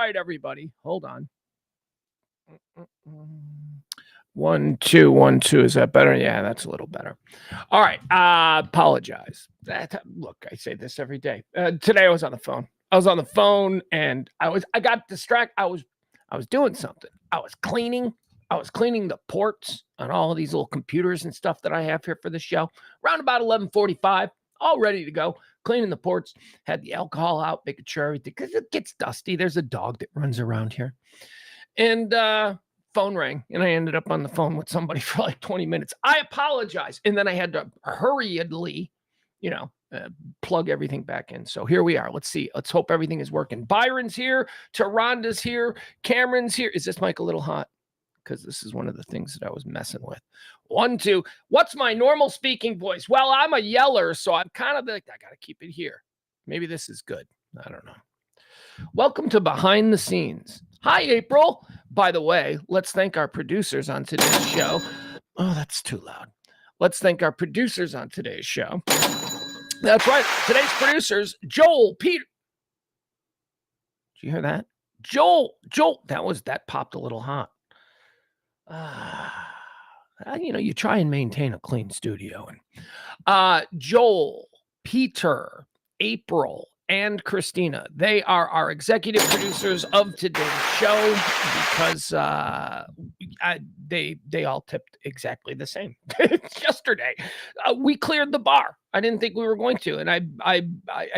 right, everybody. Hold on. 1, 2, 1, 2. Is that better? Yeah, that's a little better. All right. Apologize. Look, I say this every day. Today I was on the phone. And I got distracted. I was doing something. I was cleaning the ports on all of these little computers and stuff that I have here for the show. Around about 11:45, all ready to go. Cleaning the ports, had the alcohol out, making sure everything, because it gets dusty. There's a dog that runs around here. And phone rang, and I ended up on the phone with somebody for like 20 minutes. I apologize. And then I had to hurriedly, plug everything back in. So here we are. Let's see. Let's hope everything is working. Byron's here. Taronda's here. Cameron's here. Is this mic a little hot? Because this is one of the things that I was messing with. 1, 2. What's my normal speaking voice? Well, I'm a yeller, so I'm kind of like, I got to keep it here. Maybe this is good. I don't know. Welcome to Behind the Scenes. Hi, April. By the way, let's thank our producers on today's show. Oh, that's too loud. Let's thank our producers on today's show. That's right. Today's producers, Joel, Peter. Did you hear that? Joel, that popped a little hot. You try and maintain a clean studio. And Joel, Peter, April, and Christina, they are our executive producers of today's show because they all tipped exactly the same. Yesterday, we cleared the bar. I didn't think we were going to, and I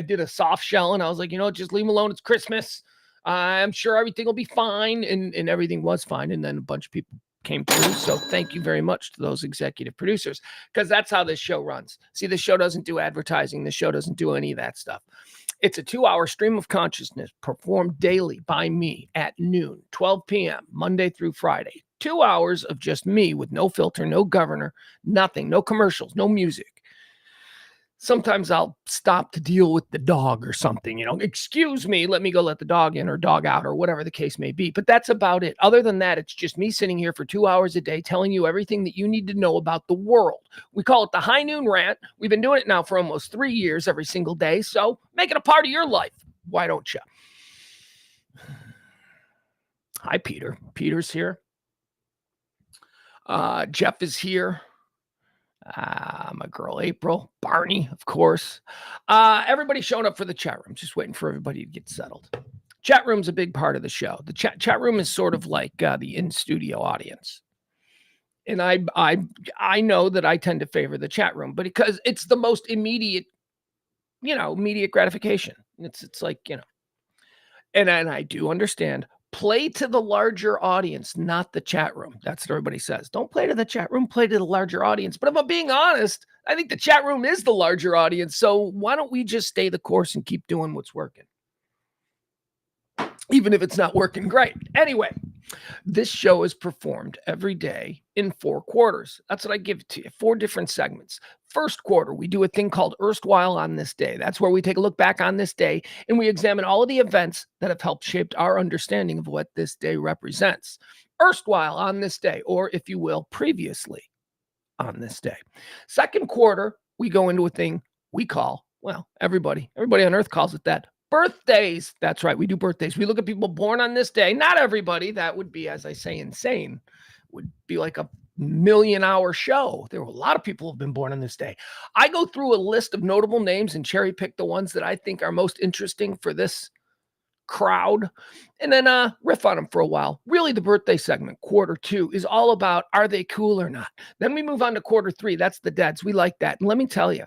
did a soft shell, and I was like, just leave them alone. It's Christmas. I'm sure everything will be fine, and everything was fine. And then a bunch of people came through. So thank you very much to those executive producers, because that's how this show runs. See, the show doesn't do advertising. The show doesn't do any of that stuff. It's a 2-hour stream of consciousness performed daily by me at noon, 12 p.m., Monday through Friday. 2 hours of just me with no filter, no governor, nothing, no commercials, no music. Sometimes I'll stop to deal with the dog or something, excuse me, let me go let the dog in or dog out or whatever the case may be. But that's about it. Other than that, it's just me sitting here for 2 hours a day telling you everything that you need to know about the world. We call it the High Noon Rant. We've been doing it now for almost 3 years every single day. So make it a part of your life. Why don't you? Hi, Peter. Peter's here. Jeff is here. My girl April, Barney, of course. Everybody showing up for the chat room. Just waiting for everybody to get settled. Chat room's a big part of the show. The chat room is sort of like the in-studio audience. And I know that I tend to favor the chat room, but because it's the most immediate, immediate gratification. It's like, and I do understand. Play to the larger audience, not the chat room. That's what everybody says. Don't play to the chat room, play to the larger audience. But if I'm being honest, I think the chat room is the larger audience. So why don't we just stay the course and keep doing what's working? Even if it's not working great. Anyway, this show is performed every day in 4 quarters. That's what I give it to you. 4 different segments. First quarter, we do a thing called Erstwhile on This Day. That's where we take a look back on this day and we examine all of the events that have helped shape our understanding of what this day represents. Erstwhile on this day, or if you will, previously on this day. Second quarter, we go into a thing we call, everybody on Earth calls it that, birthdays. That's right. We do birthdays. We look at people born on this day. Not everybody. That would be, as I say, insane. Would be like a million-hour show. There were a lot of people who have been born on this day. I go through a list of notable names and cherry pick the ones that I think are most interesting for this crowd, and then riff on them for a while. Really, the birthday segment, quarter 2, is all about are they cool or not. Then we move on to quarter 3. That's the deads. We like that. And let me tell you,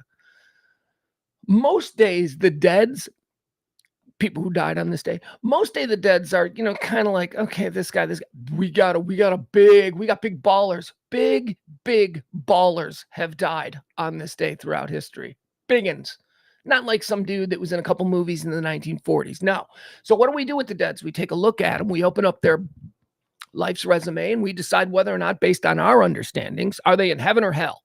most days the deads, people who died on this day, most day the deads are, kind of like, okay, this guy, we got big ballers. Big ballers have died on this day throughout history. Biggins. Not like some dude that was in a couple movies in the 1940s. No. So what do we do with the deads? We take a look at them. We open up their life's resume and we decide whether or not, based on our understandings, are they in heaven or hell?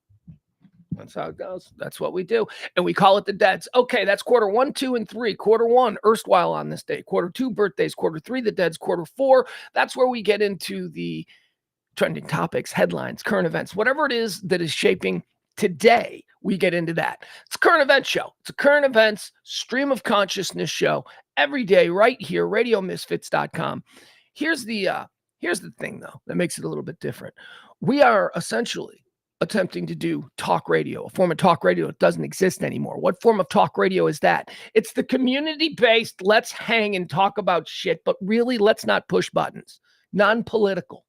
That's how it goes. That's what we do. And we call it the deads. Okay, that's quarter 1, 2, and 3. Quarter 1, Erstwhile on this day. Quarter 2, birthdays. Quarter 3, the deads. Quarter 4, that's where we get into the trending topics, headlines, current events, whatever it is that is shaping today. we get into that. It's a current event show. It's a current events stream of consciousness show every day right here, radiomisfits.com. Here's the thing, though, that makes it a little bit different. We are essentially attempting to do talk radio, a form of talk radio that doesn't exist anymore. What form of talk radio is that? It's the community-based, let's hang and talk about shit, but really let's not push buttons. Non-political,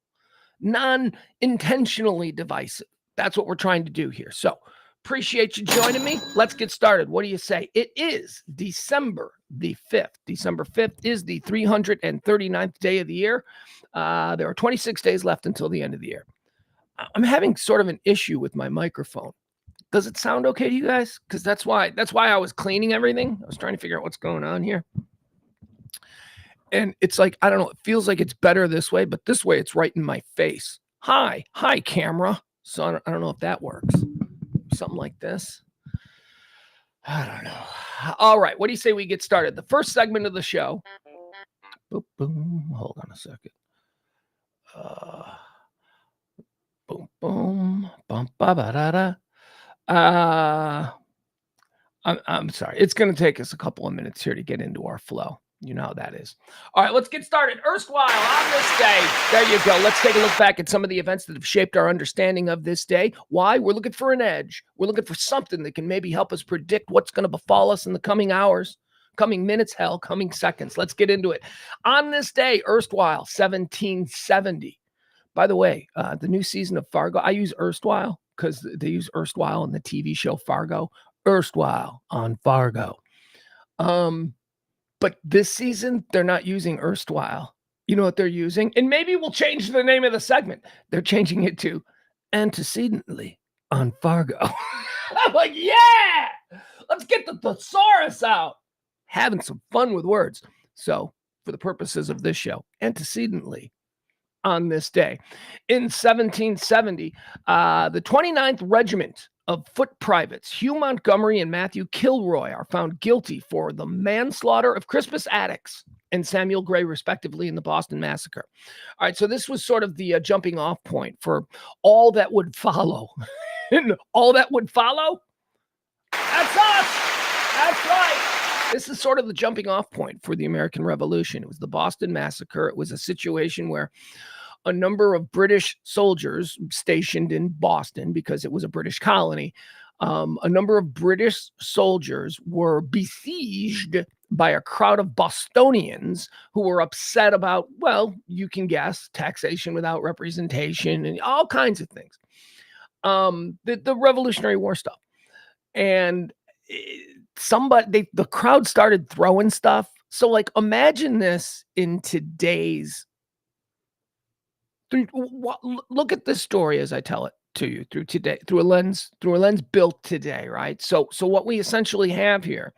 non-intentionally divisive. That's what we're trying to do here. So appreciate you joining me. Let's get started. What do you say? It is December the 5th. December 5th is the 339th day of the year. There are 26 days left until the end of the year. I'm having sort of an issue with my microphone. Does it sound okay to you guys? Because that's why I was cleaning everything. I was trying to figure out what's going on here. And it's like, I don't know, it feels like it's better this way, but this way it's right in my face. Hi, camera. So I don't know if that works. Something like this. I don't know. All right, what do you say we get started? The first segment of the show. Boom, boom. Hold on a second. Boom, boom. Bum, ba, ba, da, da. I'm sorry. It's going to take us a couple of minutes here to get into our flow. You know how that is. All right, let's get started. Erstwhile on this day. There you go. Let's take a look back at some of the events that have shaped our understanding of this day. Why? We're looking for an edge. We're looking for something that can maybe help us predict what's going to befall us in the coming hours, coming minutes, hell, coming seconds. Let's get into it. On this day, erstwhile, 1770. By the way, the new season of Fargo, I use erstwhile because they use erstwhile in the TV show Fargo. Erstwhile on Fargo. But this season, they're not using erstwhile. You know what they're using? And maybe we'll change the name of the segment. They're changing it to antecedently on Fargo. I'm like, yeah! Let's get the thesaurus out. Having some fun with words. So, for the purposes of this show, antecedently on this day. In 1770, the 29th Regiment of foot privates Hugh Montgomery and Matthew Kilroy are found guilty for the manslaughter of Crispus Attucks and Samuel Gray, respectively, in the Boston Massacre. All right, so this was sort of the jumping off point for all that would follow. And all that would follow? That's us! That's right! This is sort of the jumping off point for the American Revolution. It was the Boston Massacre. It was a situation where a number of British soldiers stationed in Boston, because it was a British colony, a number of British soldiers were besieged by a crowd of Bostonians who were upset about, well, you can guess, taxation without representation and all kinds of things. The Revolutionary War stuff. And the crowd started throwing stuff. So, like, imagine this in today's. Look at this story as I tell it to you through a lens built today, right? So what we essentially have here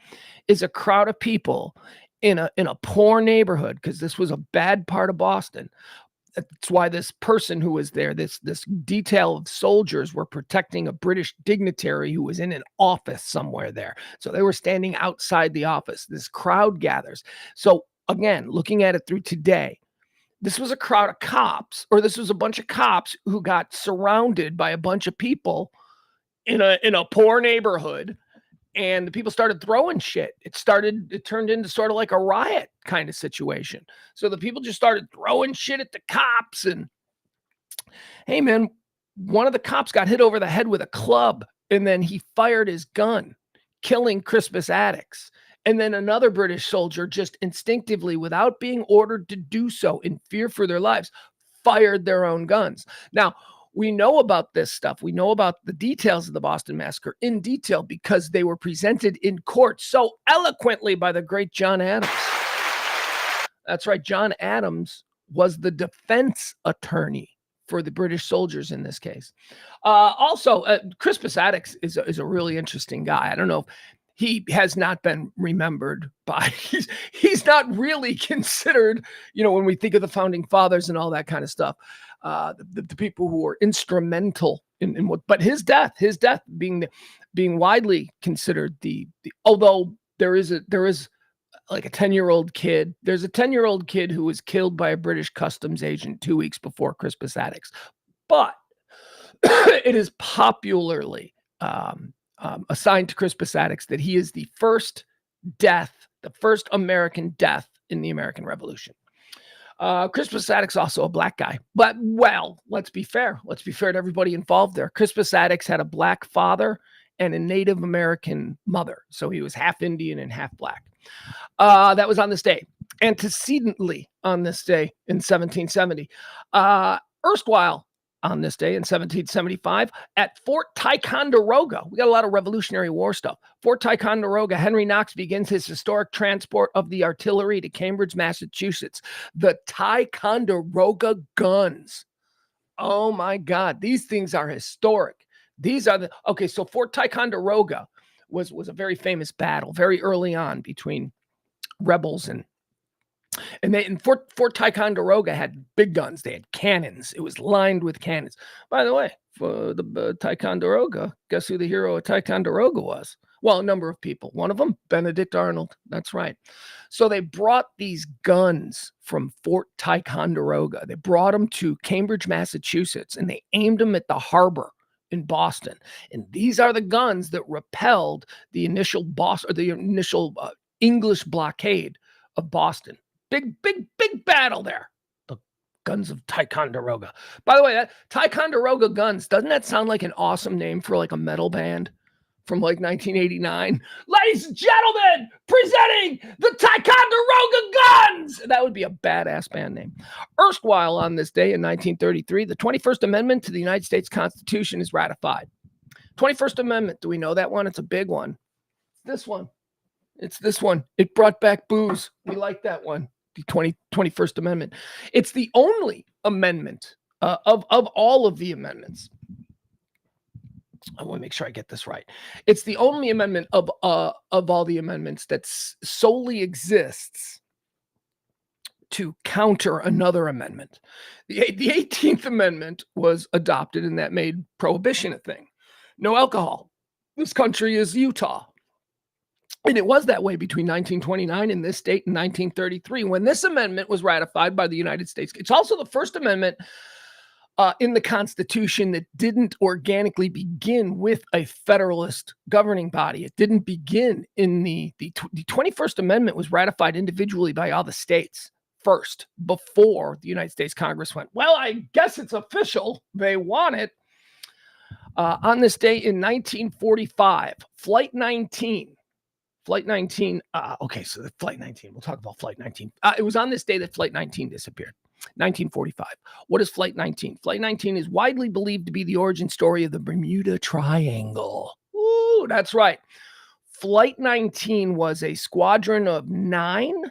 is a crowd of people in a poor neighborhood, because this was a bad part of Boston. That's why this person who was there, this detail of soldiers, were protecting a British dignitary who was in an office somewhere there. So they were standing outside the office. This crowd gathers. So again, looking at it through today, this was a crowd of cops, or this was a bunch of cops who got surrounded by a bunch of people in a poor neighborhood, and the people started throwing shit. It turned into sort of like a riot kind of situation. So the people just started throwing shit at the cops, and hey man, one of the cops got hit over the head with a club, and then he fired his gun, killing Crispus Attucks. And then another British soldier, just instinctively, without being ordered to do so, in fear for their lives, fired their own guns. Now, we know about this stuff. We know about the details of the Boston Massacre in detail because they were presented in court so eloquently by the great John Adams. That's right. John Adams was the defense attorney for the British soldiers in this case. Also, Crispus Attucks is a really interesting guy. I don't know if he has not been remembered by, he's not really considered, when we think of the founding fathers and all that kind of stuff, the people who were instrumental in what, but his death being widely considered although there is like a 10-year-old kid, there's a 10-year-old kid who was killed by a British customs agent 2 weeks before Crispus Attucks, but it is popularly assigned to Crispus Attucks that he is the first American death in the American Revolution. Crispus Attucks also a black guy, but let's be fair. Let's be fair to everybody involved there. Crispus Attucks had a black father and a Native American mother, so he was half Indian and half black. That was on this day. Antecedently on this day in 1770, erstwhile on this day in 1775 at Fort Ticonderoga. We got a lot of Revolutionary War stuff. Fort Ticonderoga, Henry Knox begins his historic transport of the artillery to Cambridge, Massachusetts. The Ticonderoga guns. Oh my God, these things are historic. These are so Fort Ticonderoga was a very famous battle very early on between rebels and Fort Ticonderoga had big guns. They had cannons. It was lined with cannons. By the way, for the Ticonderoga, guess who the hero of Ticonderoga was? Well, a number of people. One of them, Benedict Arnold. That's right. So they brought these guns from Fort Ticonderoga. They brought them to Cambridge, Massachusetts, and they aimed them at the harbor in Boston. And these are the guns that repelled the initial English blockade of Boston. Big battle there. The guns of Ticonderoga. By the way, that Ticonderoga guns, doesn't that sound like an awesome name for like a metal band from like 1989? Ladies and gentlemen, presenting the Ticonderoga guns. That would be a badass band name. Erstwhile on this day in 1933, the 21st Amendment to the United States Constitution is ratified. 21st Amendment, do we know that one? It's a big one. It's this one. It brought back booze. We like that one. The 21st Amendment. It's the only amendment of all of the amendments. I want to make sure I get this right. It's the only amendment of all the amendments that solely exists to counter another amendment. The 18th Amendment was adopted, and that made prohibition a thing. No alcohol. This country is Utah. And it was that way between 1929 and this date in 1933, when this amendment was ratified by the United States. It's also the first amendment in the Constitution that didn't organically begin with a federalist governing body. It didn't begin in the 21st Amendment was ratified individually by all the states first, before the United States Congress went, well, I guess it's official. They want it. On this day in 1945, Flight 19, so the Flight 19, we'll talk about Flight 19. It was on this day that Flight 19 disappeared, 1945. What is Flight 19? Flight 19 is widely believed to be the origin story of the Bermuda Triangle. Ooh, that's right. Flight 19 was a squadron of 9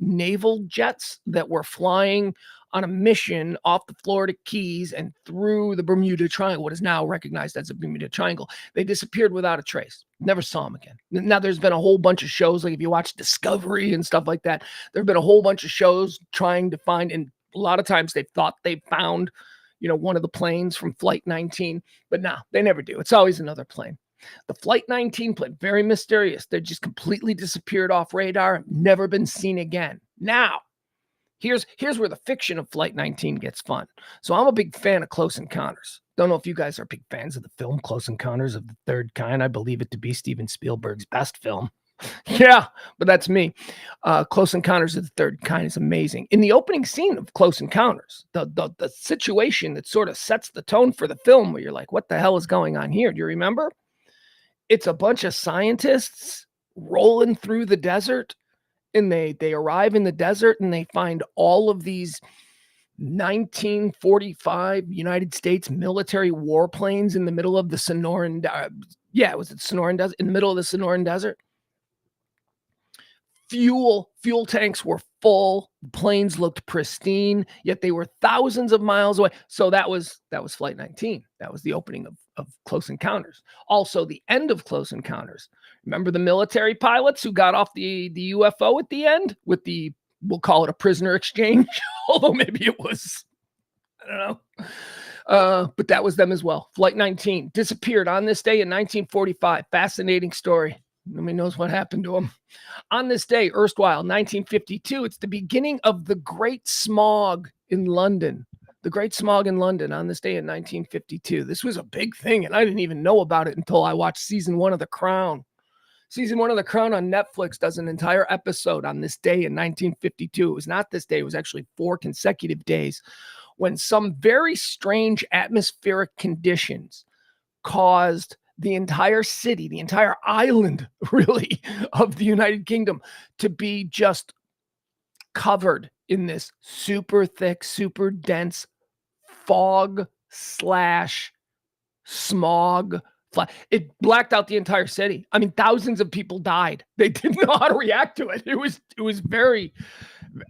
naval jets that were flying on a mission off the Florida Keys and through the Bermuda Triangle, what is now recognized as the Bermuda Triangle. They disappeared without a trace. Never saw them again. Now, there's been a whole bunch of shows, like if you watch Discovery and stuff like that, there have been a whole bunch of shows trying to find, and a lot of times they thought they found, one of the planes from Flight 19, but no, they never do. It's always another plane. The Flight 19 plane, very mysterious. They just completely disappeared off radar, never been seen again. Now, here's where the fiction of Flight 19 gets fun. So I'm a big fan of Close Encounters. Don't know if you guys are big fans of the film Close Encounters of the Third Kind. I believe it to be Steven Spielberg's best film. Yeah, but that's me. Close Encounters of the Third Kind is amazing. In the opening scene of Close Encounters, the situation that sort of sets the tone for the film, where you're like, what the hell is going on here? Do you remember? It's a bunch of scientists rolling through the desert, and they arrive in the desert and they find all of these 1945 United States military warplanes in the middle of the Sonoran. Sonoran Desert, in the middle of the Sonoran Desert. Fuel tanks were full. The planes looked pristine, yet they were thousands of miles away. So that was Flight 19. That was the opening of Close Encounters. Also, the end of Close Encounters. Remember the military pilots who got off the UFO at the end with we'll call it a prisoner exchange, although maybe it was, I don't know. But that was them as well. Flight 19 disappeared on this day in 1945. Fascinating story. Nobody knows what happened to them. On this day, erstwhile, 1952, it's the beginning of the Great Smog in London. The Great Smog in London on this day in 1952. This was a big thing, and I didn't even know about it until I watched season 1 of The Crown. Season 1 of The Crown on Netflix does an entire episode on this day in 1952. It was not this day. It was actually 4 consecutive days when some very strange atmospheric conditions caused the entire city, the entire island, really, of the United Kingdom to be just covered in this super thick, super dense fog slash smog. It blacked out the entire city. I mean, thousands of people died. They didn't know how to react to it. It was very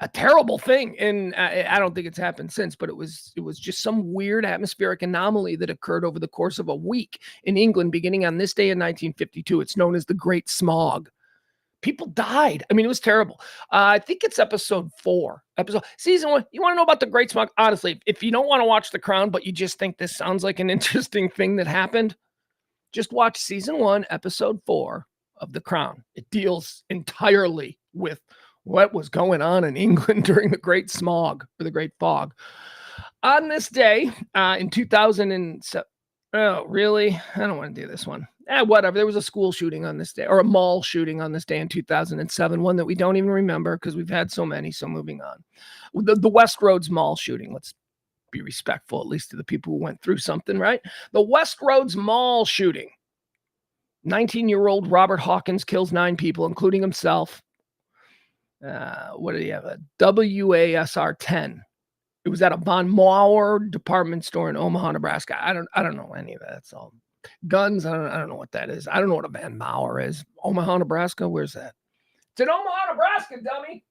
a terrible thing, and I don't think it's happened since. But it was just some weird atmospheric anomaly that occurred over the course of a week in England, beginning on this day in 1952. It's known as the Great Smog. People died. I mean, it was terrible. I think it's episode 4. Season 1. You want to know about the Great Smog? Honestly, if you don't want to watch The Crown, but you just think this sounds like an interesting thing that happened, just watch season 1, episode 4 of The Crown. It deals entirely with what was going on in England during the Great Smog, or the Great Fog. On this day, in 2007, oh, really? I don't want to do this one. Whatever. There was a school shooting on this day, or a mall shooting on this day in 2007, one that we don't even remember because we've had so many. So moving on. The West Roads Mall shooting. Let's be respectful, at least to the people who went through something, right? The West Roads Mall shooting. 19-year-old Robert Hawkins kills 9 people, including himself. What did he have? A WASR 10. It was at a Von Maur department store in Omaha, Nebraska. I don't know any of that. It's all guns. I don't know what that is. I don't know what a Von Maur is. Omaha, Nebraska. Where's that? It's in Omaha, Nebraska, dummy.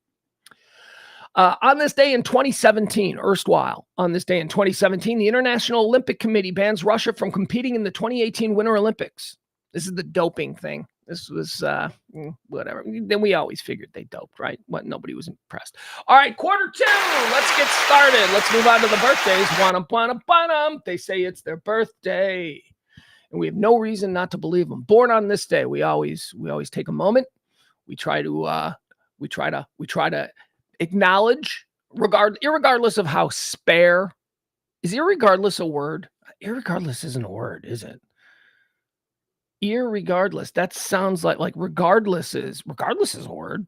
On this day in 2017, erstwhile, on this day in 2017, the International Olympic Committee bans Russia from competing in the 2018 Winter Olympics. This is the doping thing. This was whatever. Then we always figured they doped, right? What? Nobody was impressed. All right, quarter 2. Let's get started. Let's move on to the birthdays. Wanna. They say it's their birthday, and we have no reason not to believe them. Born on this day, we always take a moment. We try to acknowledge, irregardless of how spare. Is irregardless a word? Irregardless isn't a word, is it? Irregardless. That sounds like regardless is a word.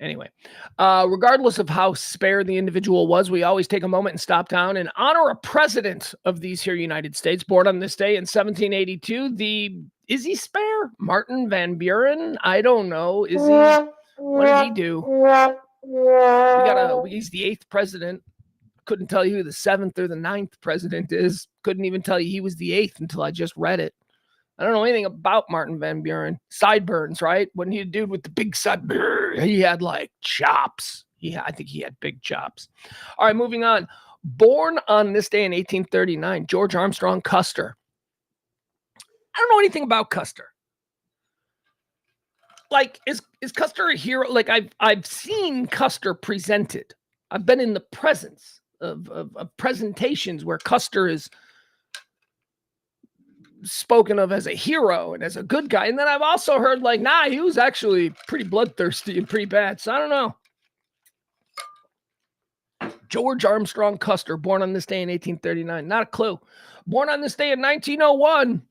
Anyway, regardless of how spare the individual was, we always take a moment and stop down and honor a president of these here United States, born on this day in 1782. Is he spare? Martin Van Buren? I don't know. Is he? What did he do? He's the 8th president. Couldn't tell you who the 7th or the 9th president is. Couldn't even tell you he was the 8th until I just read it. I don't know anything about Martin Van Buren. Sideburns, right? Wasn't he a dude with the big sideburns? He had like chops. I think he had big chops. All right, moving on. Born on this day in 1839, George Armstrong Custer. I don't know anything about Custer. Like, is Custer a hero? Like, I've seen Custer presented. I've been in the presence of presentations where Custer is spoken of as a hero and as a good guy. And then I've also heard he was actually pretty bloodthirsty and pretty bad. So I don't know. George Armstrong Custer, born on this day in 1839. Not a clue. Born on this day in 1901,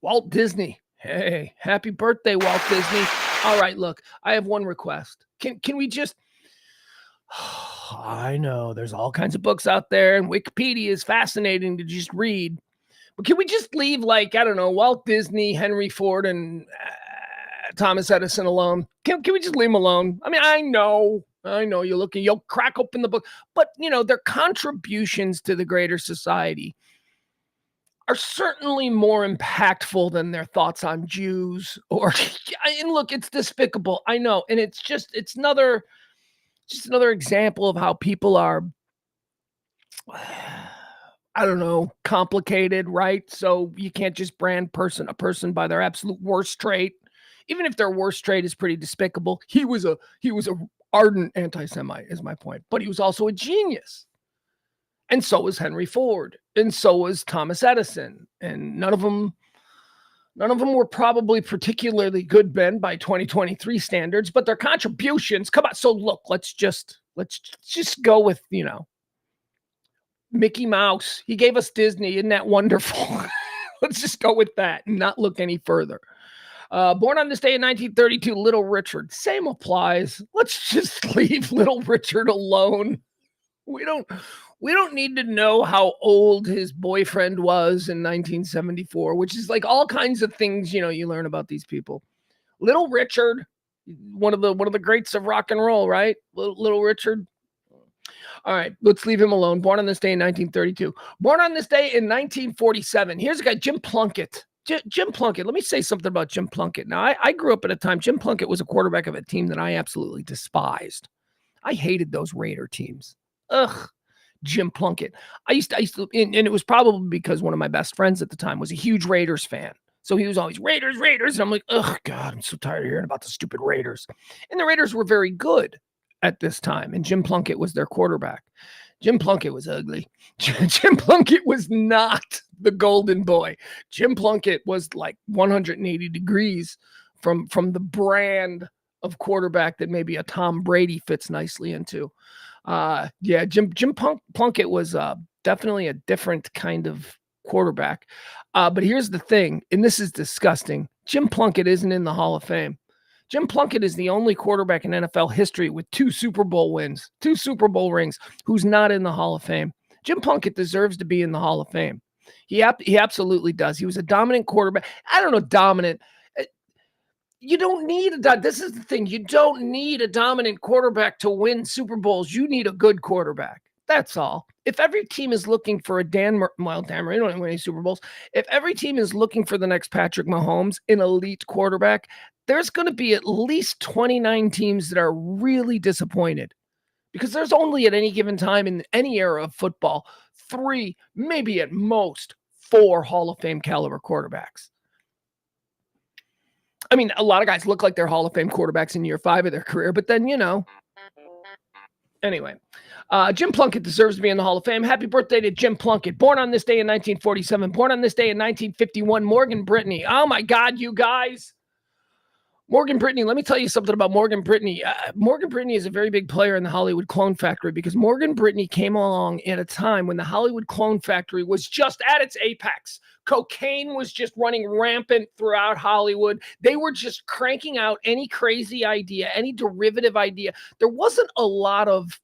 Walt Disney. Hey, happy birthday, Walt Disney. All right, look, I have one request. Can we just... I know there's all kinds of books out there, and Wikipedia is fascinating to just read. But can we just leave, Walt Disney, Henry Ford, and Thomas Edison alone? Can we just leave them alone? I mean, I know you'll crack open the book, but, their contributions to the greater society are certainly more impactful than their thoughts on Jews. And look, it's despicable. I know. And it's another example of how people are, I don't know, complicated, right? So you can't just brand a person by their absolute worst trait, even if their worst trait is pretty despicable. He was a ardent anti-Semite, is my point, but he was also a genius. And so was Henry Ford, and so was Thomas Edison, and none of them were probably particularly good men by 2023 standards, but their contributions, come on. So look, let's just go with, Mickey Mouse. He gave us Disney. Isn't that wonderful? Let's just go with that and not look any further. Born on this day in 1932, Little Richard. Same applies. Let's just leave Little Richard alone. We don't need to know how old his boyfriend was in 1974, which is like all kinds of things, you learn about these people. Little Richard, one of the greats of rock and roll, right? Little Richard. All right, let's leave him alone. Born on this day in 1932. Born on this day in 1947. Here's a guy, Jim Plunkett. Jim Plunkett. Let me say something about Jim Plunkett. Now, I grew up at a time, Jim Plunkett was a quarterback of a team that I absolutely despised. I hated those Raider teams. Ugh, Jim Plunkett. I used to, and it was probably because one of my best friends at the time was a huge Raiders fan. So he was always Raiders. And I'm like, oh, God, I'm so tired of hearing about the stupid Raiders. And the Raiders were very good at this time. And Jim Plunkett was their quarterback. Jim Plunkett was ugly. Jim Plunkett was not the golden boy. Jim Plunkett was like 180 degrees from the brand of quarterback that maybe a Tom Brady fits nicely into. Jim Plunkett was definitely a different kind of quarterback. But here's the thing, and this is disgusting. Jim Plunkett isn't in the Hall of Fame. Jim Plunkett is the only quarterback in NFL history with 2 Super Bowl wins, 2 Super Bowl rings, who's not in the Hall of Fame. Jim Plunkett deserves to be in the Hall of Fame. He absolutely does. He was a dominant quarterback. I don't know, dominant. You don't need this is the thing. You don't need a dominant quarterback to win Super Bowls. You need a good quarterback. That's all. If every team is looking for a Dan Marino don't win any Super Bowls. If every team is looking for the next Patrick Mahomes, an elite quarterback, there's going to be at least 29 teams that are really disappointed, because there's only at any given time in any era of football 3, maybe at most 4 Hall of Fame caliber quarterbacks. I mean, a lot of guys look like they're Hall of Fame quarterbacks in year 5 of their career, but then, anyway, Jim Plunkett deserves to be in the Hall of Fame. Happy birthday to Jim Plunkett. Born on this day in 1947. Born on this day in 1951. Morgan Brittany. Oh, my God, you guys. Morgan Brittany, let me tell you something about Morgan Brittany. Morgan Brittany is a very big player in the Hollywood Clone Factory, because Morgan Brittany came along at a time when the Hollywood Clone Factory was just at its apex. Cocaine was just running rampant throughout Hollywood. They were just cranking out any crazy idea, any derivative idea. There wasn't a lot of,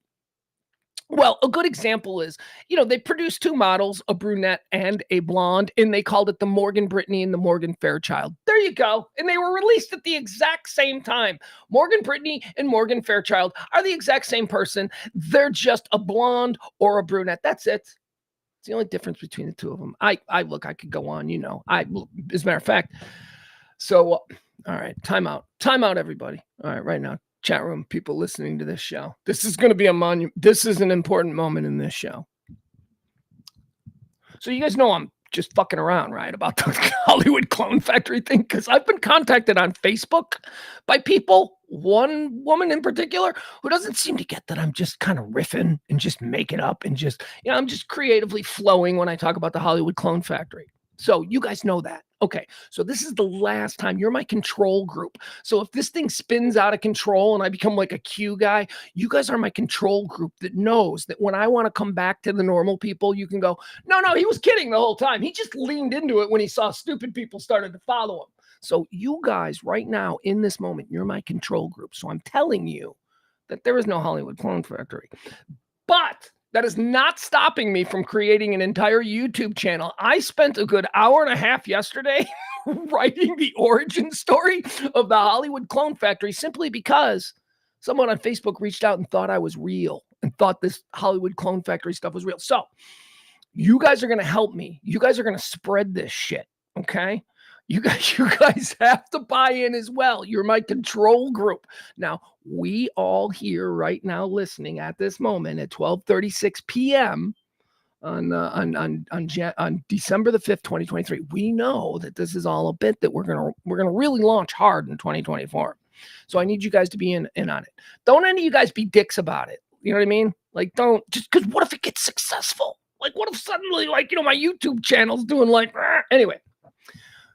well, a good example is, they produced 2 models, a brunette and a blonde, and they called it the Morgan Brittany and the Morgan Fairchild. There you go. And they were released at the exact same time. Morgan Brittany and Morgan Fairchild are the exact same person. They're just a blonde or a brunette. That's it. It's the only difference between the 2 of them. I could go on, as a matter of fact. So, all right, time out, everybody. All right, right now. Chat room, people listening to this show. This is going to be a monument. This is an important moment in this show. So you guys know I'm just fucking around, right, about the Hollywood Clone Factory thing, because I've been contacted on Facebook by people, one woman in particular, who doesn't seem to get that I'm just kind of riffing and just making up and just, I'm just creatively flowing when I talk about the Hollywood Clone Factory. So you guys know that. Okay, so this is the last time. You're my control group. So if this thing spins out of control and I become like a Q guy, you guys are my control group that knows that when I want to come back to the normal people, you can go, no, he was kidding the whole time. He just leaned into it when he saw stupid people started to follow him. So you guys right now in this moment, you're my control group. So I'm telling you that there is no Hollywood Clone Factory. But that is not stopping me from creating an entire YouTube channel. I spent a good hour and a half yesterday writing the origin story of the Hollywood Clone Factory, simply because someone on Facebook reached out and thought I was real and thought this Hollywood Clone Factory stuff was real. So you guys are going to help me. You guys are going to spread this shit, okay? You guys have to buy in as well. You're my control group. Now, we all here right now listening at this moment at 12:36 p.m. on December the 5th, 2023. We know that this is all a bit that we're gonna really launch hard in 2024. So I need you guys to be in on it. Don't any of you guys be dicks about it. You know what I mean? Like, don't, just because what if it gets successful? Like, what if suddenly, like, my YouTube channel's doing like, anyway.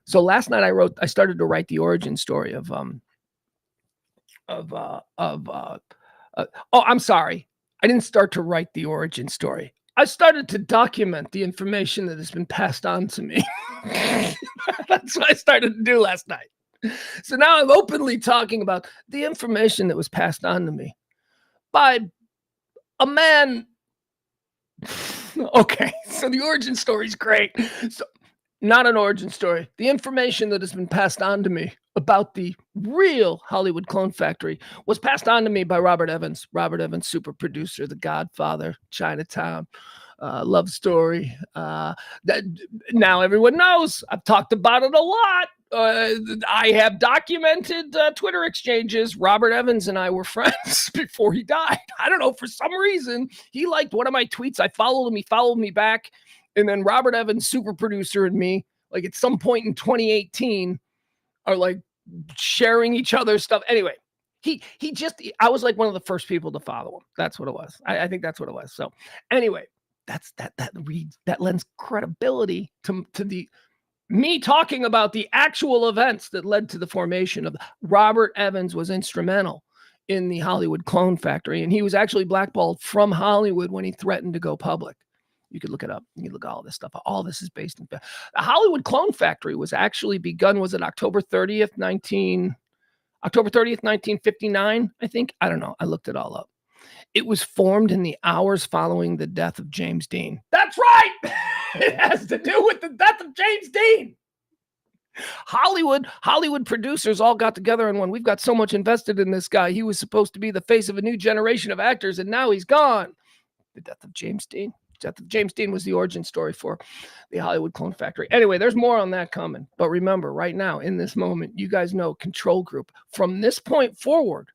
So last night I started to write the origin story of I'm sorry. I didn't start to write the origin story. I started to document the information that has been passed on to me. That's what I started to do last night. So now I'm openly talking about the information that was passed on to me by a man. Okay, so the origin story is great. So, not an origin story. The information that has been passed on to me about the real Hollywood Clone Factory was passed on to me by Robert Evans. Robert Evans, super producer, The Godfather, Chinatown, Love Story. That now everyone knows. I've talked about it a lot. I have documented Twitter exchanges. Robert Evans and I were friends before he died. I don't know, for some reason, he liked one of my tweets. I followed him. He followed me back. And then Robert Evans, super producer, and me, like at some point in 2018, are like sharing each other's stuff. Anyway, I was like one of the first people to follow him. That's what it was. I think that's what it was. So anyway, that lends credibility to the me talking about the actual events that led to the formation of Robert Evans was instrumental in the Hollywood Clone Factory. And he was actually blackballed from Hollywood when he threatened to go public. You could look it up. You can look at all this stuff. All this is based in the Hollywood Clone Factory was actually begun. Was it October 30th, 1959? I think. I don't know. I looked it all up. It was formed in the hours following the death of James Dean. That's right. It has to do with the death of James Dean. Hollywood producers all got together and went, we've got so much invested in this guy. He was supposed to be the face of a new generation of actors, and now he's gone. The death of James Dean. Death of James Dean was the origin story for the Hollywood Clone Factory. Anyway, there's more on that coming. But remember, right now, in this moment, you guys know Control Group. From this point forward,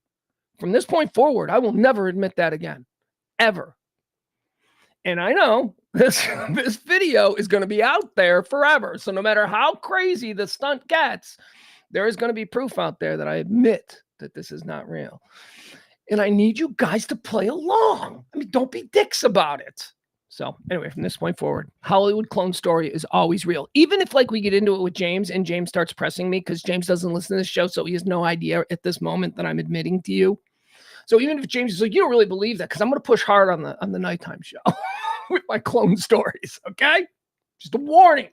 I will never admit that again, ever. And I know this video is going to be out there forever. So no matter how crazy the stunt gets, there is going to be proof out there that I admit that this is not real. And I need you guys to play along. I mean, don't be dicks about it. So anyway, from this point forward, Hollywood Clone Story is always real. Even if like we get into it with James and James starts pressing me because James doesn't listen to this show, so he has no idea at this moment that I'm admitting to you. So even if James is like, you don't really believe that, because I'm going to push hard on the nighttime show with my clone stories, okay? Just a warning.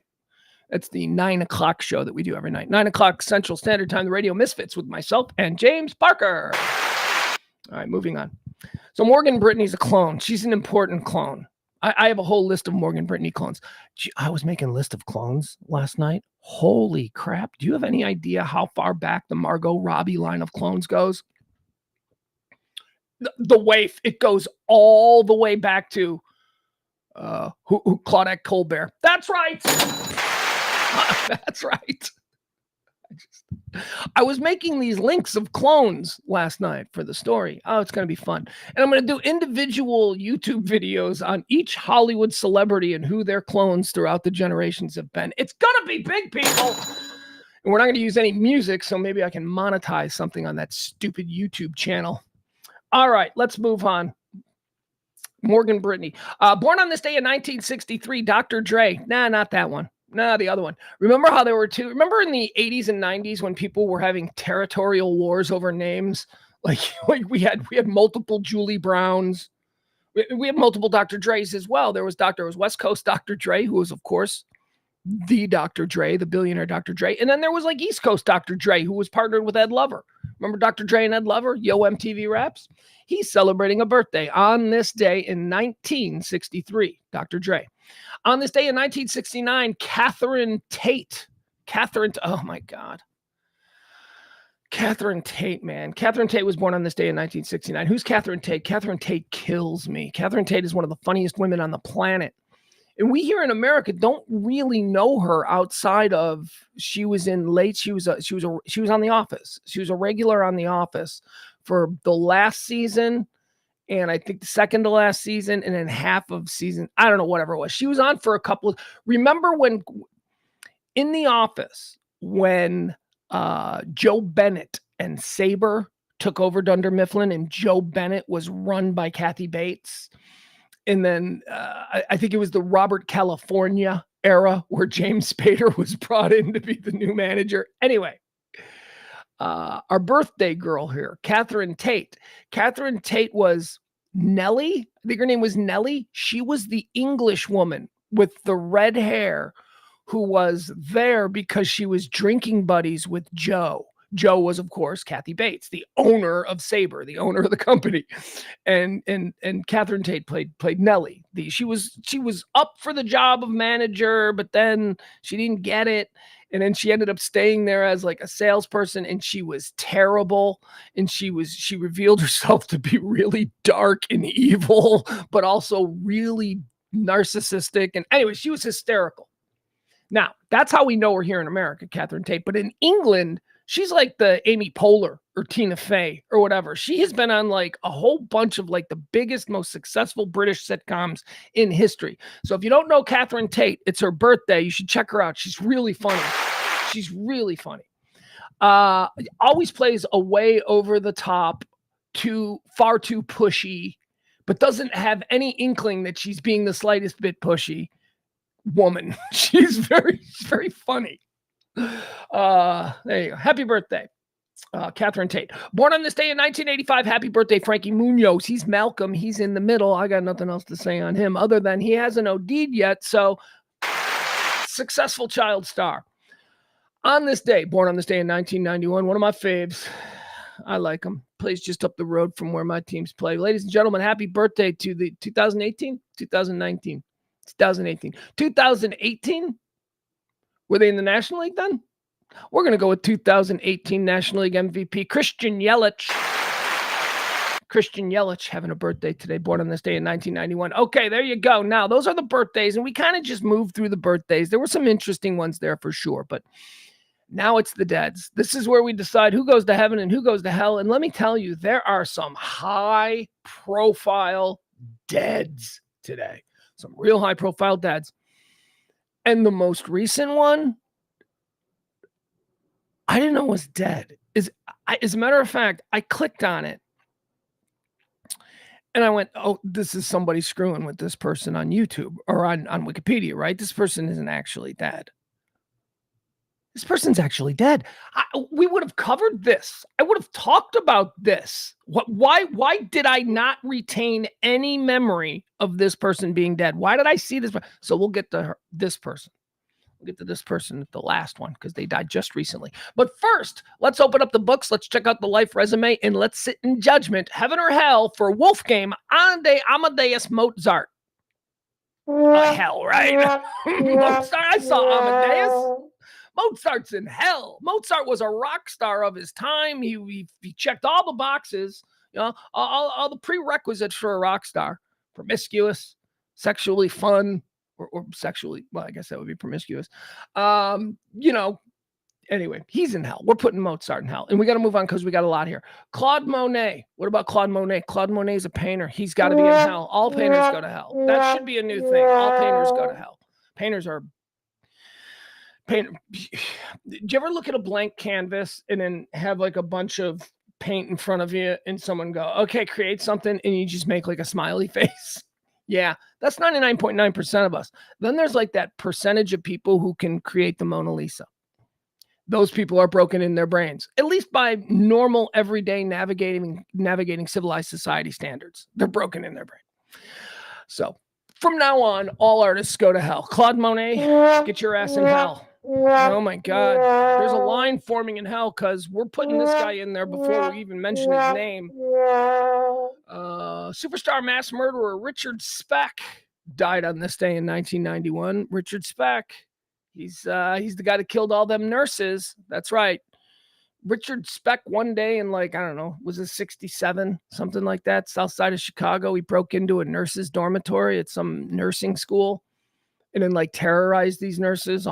It's the 9 o'clock show that we do every night. 9 o'clock Central Standard Time, the Radio Misfits with myself and James Parker. All right, moving on. So Morgan Brittany's a clone. She's an important clone. I have a whole list of Morgan Brittany clones. I was making a list of clones last night. Holy crap. Do you have any idea how far back the Margot Robbie line of clones goes? The waif, it goes all the way back to Claudette Colbert. That's right. That's right. I was making these links of clones last night for the story. Oh, it's going to be fun. And I'm going to do individual YouTube videos on each Hollywood celebrity and who their clones throughout the generations have been. It's going to be big, people. And we're not going to use any music, so maybe I can monetize something on that stupid YouTube channel. All right, let's move on. Morgan Brittany. Born on this day in 1963, Dr. Dre. Nah, not that one. Nah, the other one. Remember how there were two? Remember in the 80s and 90s when people were having territorial wars over names? Like we had multiple Julie Browns. We had multiple Dr. Dre's as well. There was West Coast Dr. Dre, who was, of course, the Dr. Dre, the billionaire Dr. Dre. And then there was like East Coast Dr. Dre, who was partnered with Ed Lover. Remember Dr. Dre and Ed Lover? Yo MTV Raps? He's celebrating a birthday on this day in 1963, Dr. Dre. On this day in 1969, Catherine Tate. Oh my God. Catherine Tate, man. Catherine Tate was born on this day in 1969. Who's Catherine Tate? Catherine Tate kills me. Catherine Tate is one of the funniest women on the planet. And we here in America don't really know her outside of she was on The Office. She was a regular on The Office for the last season, and I think the second to last season, and then half of season, I don't know, whatever it was. She was on for a couple of, remember when in The Office, when Joe Bennett and Saber took over Dunder Mifflin and Joe Bennett was run by Kathy Bates? And then I think it was the Robert California era where James Spader was brought in to be the new manager. Anyway, our birthday girl here, Catherine Tate. Catherine Tate was Nellie, I think her name was Nellie. She was the English woman with the red hair who was there because she was drinking buddies with Joe. Joe was, of course, Kathy Bates, the owner of Sabre, the owner of the company, and Catherine Tate played Nellie. She was up for the job of manager, but then she didn't get it, and then she ended up staying there as like a salesperson, and she was terrible, and she revealed herself to be really dark and evil, but also really narcissistic. And anyway, she was hysterical. Now, that's how we know her here in America, Catherine Tate. But in England, she's like the Amy Poehler or Tina Fey or whatever. She has been on like a whole bunch of like the biggest, most successful British sitcoms in history. So if you don't know Catherine Tate, it's her birthday. You should check her out. She's really funny. She's really funny. Always plays a way over the top, far too pushy, but doesn't have any inkling that she's being the slightest bit pushy woman. She's very, very funny. There you go. Happy birthday, Catherine Tate. Born on this day in 1985. Happy birthday, Frankie Munoz. He's Malcolm. He's in the middle. I got nothing else to say on him other than he hasn't OD'd yet. So successful child star. On this day, born on this day in 1991, one of my faves. I like him. Plays just up the road from where my teams play. Ladies and gentlemen, happy birthday to the 2018, 2019. 2018. 2018? Were they in the National League then? We're going to go with 2018 National League MVP, Christian Yelich. Christian Yelich having a birthday today, born on this day in 1991. Okay, there you go. Now, those are the birthdays, and we kind of just moved through the birthdays. There were some interesting ones there for sure, but now it's the deads. This is where we decide who goes to heaven and who goes to hell. And let me tell you, there are some high-profile deads today. Some real high-profile dads. And the most recent one, I didn't know was dead. As a matter of fact, I clicked on it. And I went, oh, this is somebody screwing with this person on YouTube or on Wikipedia, right? This person isn't actually dead. This person's actually dead. We would have covered this. I would have talked about this. Why did I not retain any memory of this person being dead? Why did I see this? So we'll get to this person. We'll get to this person at the last one because they died just recently. But first, let's open up the books. Let's check out the life resume and let's sit in judgment, heaven or hell, for Wolfgang Amadeus Mozart. Hell, right? Mozart. I saw Amadeus. Mozart's in hell. Mozart was a rock star of his time. He checked all the boxes, all the prerequisites for a rock star. Promiscuous, sexually fun, or sexually, well, I guess that would be promiscuous. Anyway, he's in hell. We're putting Mozart in hell. And we got to move on because we got a lot here. Claude Monet. What about Claude Monet? Claude Monet is a painter. He's got to be in hell. All painters go to hell. That should be a new thing. All painters go to hell. Painters are paint. Did you ever look at a blank canvas and then have like a bunch of paint in front of you and someone go, okay, create something, and you just make like a smiley face? Yeah, that's 99.9% of us. Then there's like that percentage of people who can create the Mona Lisa. Those people are broken in their brains, at least by normal, everyday navigating civilized society standards. They're broken in their brain. So from now on, all artists go to hell. Claude Monet, get your ass in hell. Oh my God. There's a line forming in hell because we're putting this guy in there before we even mention his name. Superstar mass murderer Richard Speck died on this day in 1991. Richard Speck. He's the guy that killed all them nurses. That's right. Richard Speck, one day in like, I don't know, was it 67, something like that, south side of Chicago, he broke into a nurse's dormitory at some nursing school and then like terrorized these nurses,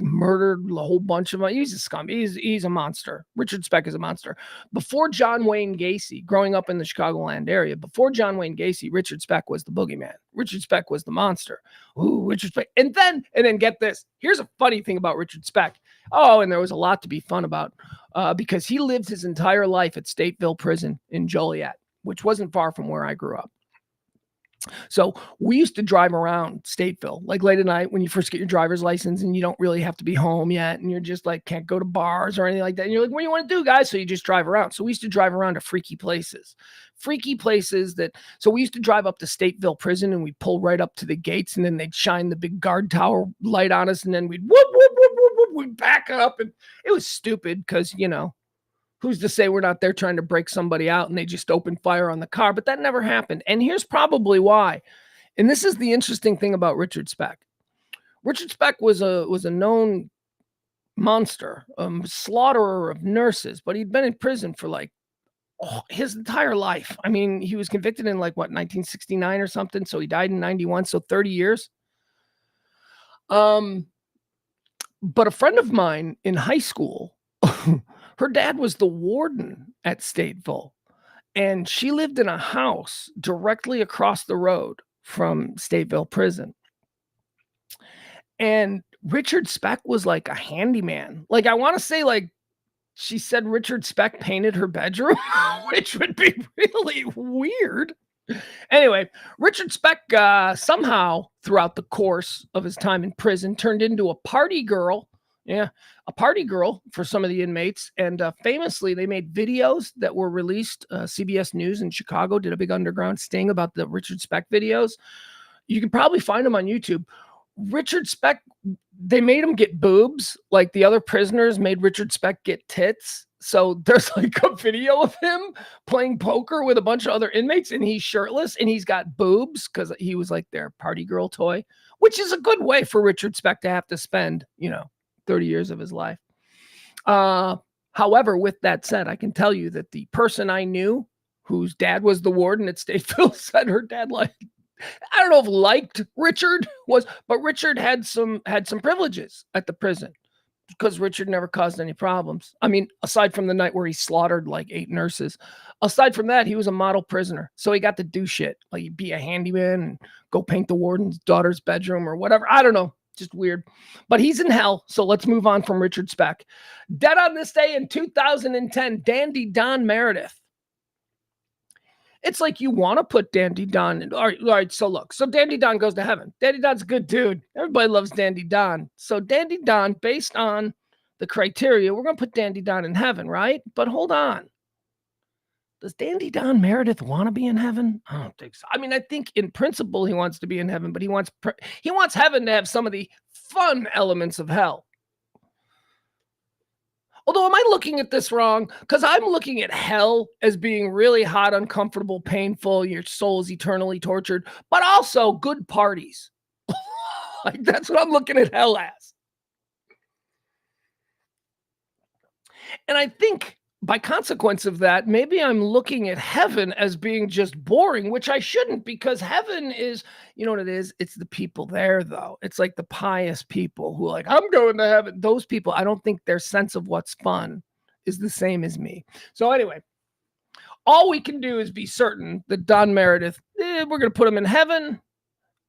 murdered a whole bunch of them. He's a scum. He's a monster. Richard Speck is a monster. Before John Wayne Gacy, growing up in the Chicagoland area, before John Wayne Gacy, Richard Speck was the boogeyman. Richard Speck was the monster. Ooh, Richard Speck. And then get this. Here's a funny thing about Richard Speck. Oh, and there was a lot to be fun about because he lived his entire life at Stateville Prison in Joliet, which wasn't far from where I grew up. So we used to drive around Stateville, like late at night when you first get your driver's license and you don't really have to be home yet. And you're just like, can't go to bars or anything like that. And you're like, what do you want to do, guys? So you just drive around. So we used to drive around to freaky places so we used to drive up to Stateville prison and we'd pull right up to the gates and then they'd shine the big guard tower light on us. And then we'd whoop, whoop, whoop, whoop, whoop, we'd back up. And it was stupid because, who's to say we're not there trying to break somebody out and they just open fire on the car? But that never happened. And here's probably why. And this is the interesting thing about Richard Speck. Richard Speck was a known monster, slaughterer of nurses, but he'd been in prison for his entire life. I mean, he was convicted in 1969 or something. So he died in 91. So 30 years. But a friend of mine in high school, her dad was the warden at Stateville, and she lived in a house directly across the road from Stateville prison. And Richard Speck was like a handyman. I want to say she said Richard Speck painted her bedroom, which would be really weird. Anyway, Richard Speck somehow throughout the course of his time in prison turned into a party girl. Yeah, a party girl for some of the inmates. And famously, they made videos that were released. CBS News in Chicago did a big underground sting about the Richard Speck videos. You can probably find them on YouTube. Richard Speck, they made him get boobs like the other prisoners made Richard Speck get tits. So there's a video of him playing poker with a bunch of other inmates and he's shirtless and he's got boobs because he was their party girl toy, which is a good way for Richard Speck to have to spend, 30 years of his life. However, with that said, I can tell you that the person I knew whose dad was the warden at Stateville said her dad I don't know if liked Richard but Richard had some privileges at the prison because Richard never caused any problems. I mean, aside from the night where he slaughtered 8 nurses, aside from that, he was a model prisoner. So he got to do shit, be a handyman and go paint the warden's daughter's bedroom or whatever. I don't know. Just weird. But he's in hell. So let's move on from Richard Speck. Dead on this day in 2010, Dandy Don Meredith. It's you want to put Dandy Don in. All right. So look. So Dandy Don goes to heaven. Dandy Don's a good dude. Everybody loves Dandy Don. So Dandy Don, based on the criteria, we're going to put Dandy Don in heaven, right? But hold on. Does Dandy Don Meredith want to be in heaven? I don't think so. I mean, I think in principle he wants to be in heaven, but he wants heaven to have some of the fun elements of hell. Although, am I looking at this wrong? Because I'm looking at hell as being really hot, uncomfortable, painful. Your soul is eternally tortured, but also good parties. That's what I'm looking at hell as. And I think by consequence of that, maybe I'm looking at heaven as being just boring, which I shouldn't, because heaven is, you know what it is? It's the people there, though. It's the pious people who are I'm going to heaven. Those people, I don't think their sense of what's fun is the same as me. So anyway, all we can do is be certain that Don Meredith, we're going to put him in heaven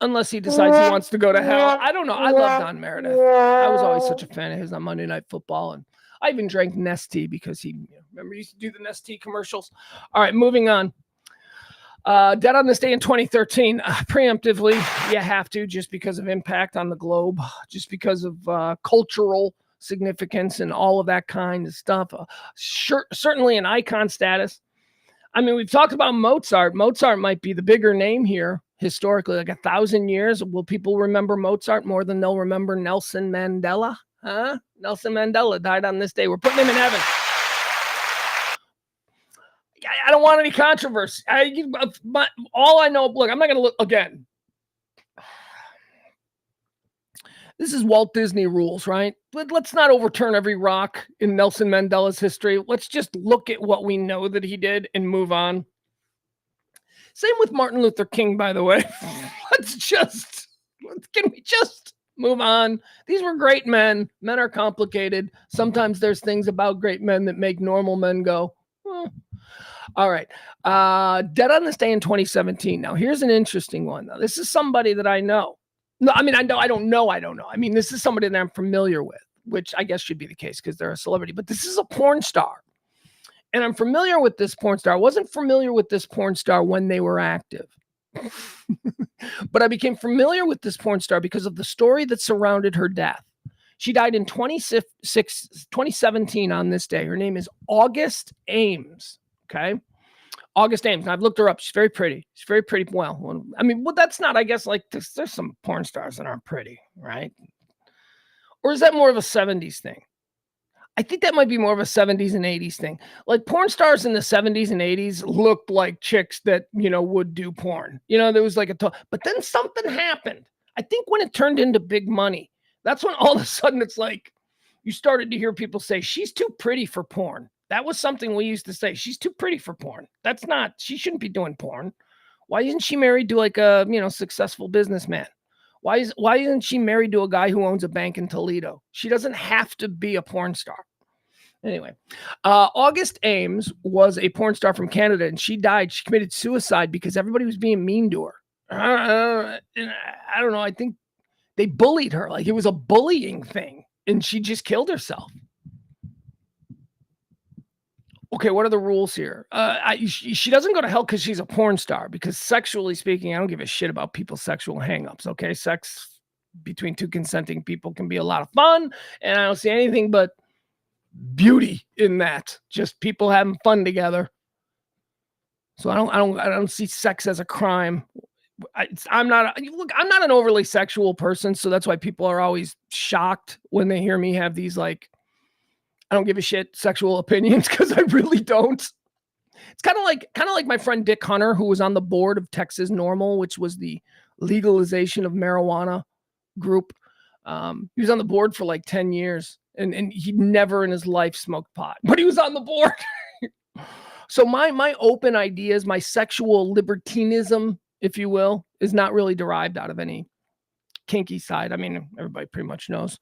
unless he decides he wants to go to hell. I don't know. I love Don Meredith. I was always such a fan of his on Monday Night Football, and I even drank Nestea because he, remember, he used to do the Nestea commercials. All right, moving on. Dead on this day in 2013. Preemptively, you have to, just because of impact on the globe, just because of cultural significance and all of that kind of stuff. Certainly an icon status. I mean, we've talked about Mozart. Mozart might be the bigger name here historically. 1,000 years. Will people remember Mozart more than they'll remember Nelson Mandela? Huh? Nelson Mandela died on this day. We're putting him in heaven. I don't want any controversy. All I know, look, I'm not going to look again. This is Walt Disney rules, right? But let's not overturn every rock in Nelson Mandela's history. Let's just look at what we know that he did and move on. Same with Martin Luther King, by the way. Can we just move on? These were great men. Men are complicated. Sometimes there's things about great men that make normal men go, All right. Dead on this day in 2017. Now, here's an interesting one. Now, this is somebody that I know. No, I mean, I don't know. I mean, this is somebody that I'm familiar with, which I guess should be the case because they're a celebrity. But this is a porn star. And I'm familiar with this porn star. I wasn't familiar with this porn star when they were active. But I became familiar with this porn star because of the story that surrounded her death. She died in 2017 on this day. Her name is August Ames. Okay. August Ames. And I've looked her up. She's very pretty. She's very pretty. Well, I mean, well, that's not, I guess, like there's some porn stars that aren't pretty, right? Or is that more of a 70s thing? I think that might be more of a 70s and 80s thing. Like porn stars in the 70s and 80s looked like chicks that, would do porn. There was like but then something happened. I think when it turned into big money, that's when all of a sudden it's like you started to hear people say, she's too pretty for porn. That was something we used to say. She's too pretty for porn. She shouldn't be doing porn. Why isn't she married to like a, successful businessman? Why isn't she married to a guy who owns a bank in Toledo? She doesn't have to be a porn star. Anyway, August Ames was a porn star from Canada, and she died. She committed suicide because everybody was being mean to her. I don't know. I think they bullied her. Like it was a bullying thing, and she just killed herself. Okay, what are the rules here? She doesn't go to hell because she's a porn star, because sexually speaking, I don't give a shit about people's sexual hangups, okay? Sex between two consenting people can be a lot of fun, and I don't see anything but beauty in that. Just people having fun together. So I don't see sex as a crime. I'm not an overly sexual person, so that's why people are always shocked when they hear me have these like I don't give a shit sexual opinions, because I really don't. It's kind of like my friend Dick Hunter, who was on the board of Texas Normal, which was the legalization of marijuana group. He was on the board for like 10 years, and he never in his life smoked pot, but he was on the board. So my open ideas, my sexual libertinism, if you will, is not really derived out of any kinky side. I mean, everybody pretty much knows.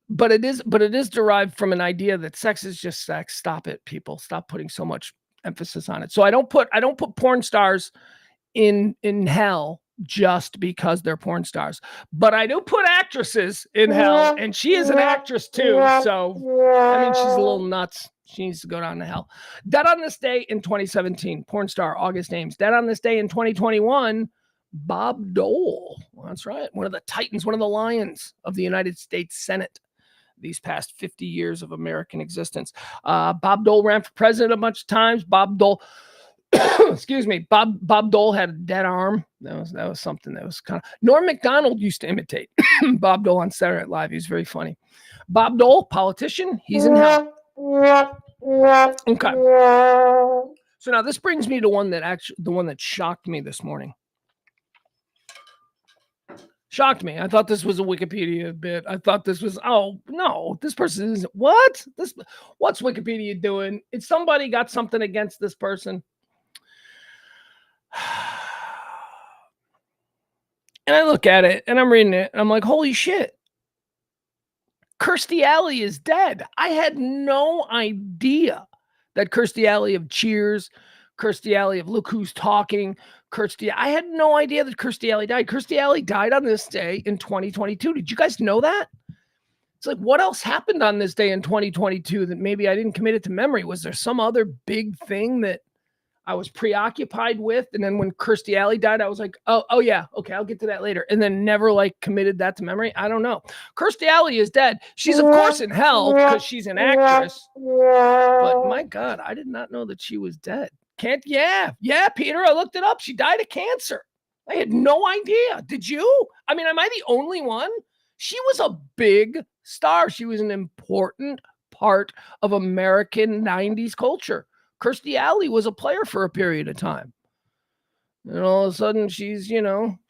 But it is derived from an idea that sex is just sex. Stop it, people. Stop putting so much emphasis on it. So I don't put porn stars in hell just because they're porn stars. But I do put actresses in hell, and she is an actress too. So I mean, she's a little nuts. She needs to go down to hell. Dead on this day in 2017, porn star August Ames. Dead on this day in 2021, Bob Dole. Well, that's right. One of the titans, one of the lions of the United States Senate these past 50 years of American existence. Bob Dole ran for president a bunch of times. Bob Dole, excuse me, Bob Dole had a dead arm. That was something that was kind of... Norm Macdonald used to imitate Bob Dole on Saturday Night Live. He was very funny. Bob Dole, politician, he's in hell. Okay. So now this brings me to the one that shocked me this morning. Shocked me. I thought this was a Wikipedia bit. I thought this was, oh no, this person is what? What's Wikipedia doing? It's somebody got something against this person. And I look at it and I'm reading it and I'm like, holy shit. Kirstie Alley is dead. I had no idea that Kirstie Alley of Cheers, Kirstie Alley of Look Who's Talking, I had no idea that Kirstie Alley died. Kirstie Alley died on this day in 2022. Did you guys know that? It's like, what else happened on this day in 2022 that maybe I didn't commit it to memory? Was there some other big thing that I was preoccupied with? And then when Kirstie Alley died, I was like, oh yeah, okay, I'll get to that later. And then never like committed that to memory. I don't know. Kirstie Alley is dead. She's of course in hell because she's an actress. But my God, I did not know that she was dead. Yeah, Peter, I looked it up. She died of cancer. I had no idea. Did you? I mean, am I the only one? She was a big star. She was an important part of American 90s culture. Kirstie Alley was a player for a period of time. And all of a sudden, she's gone.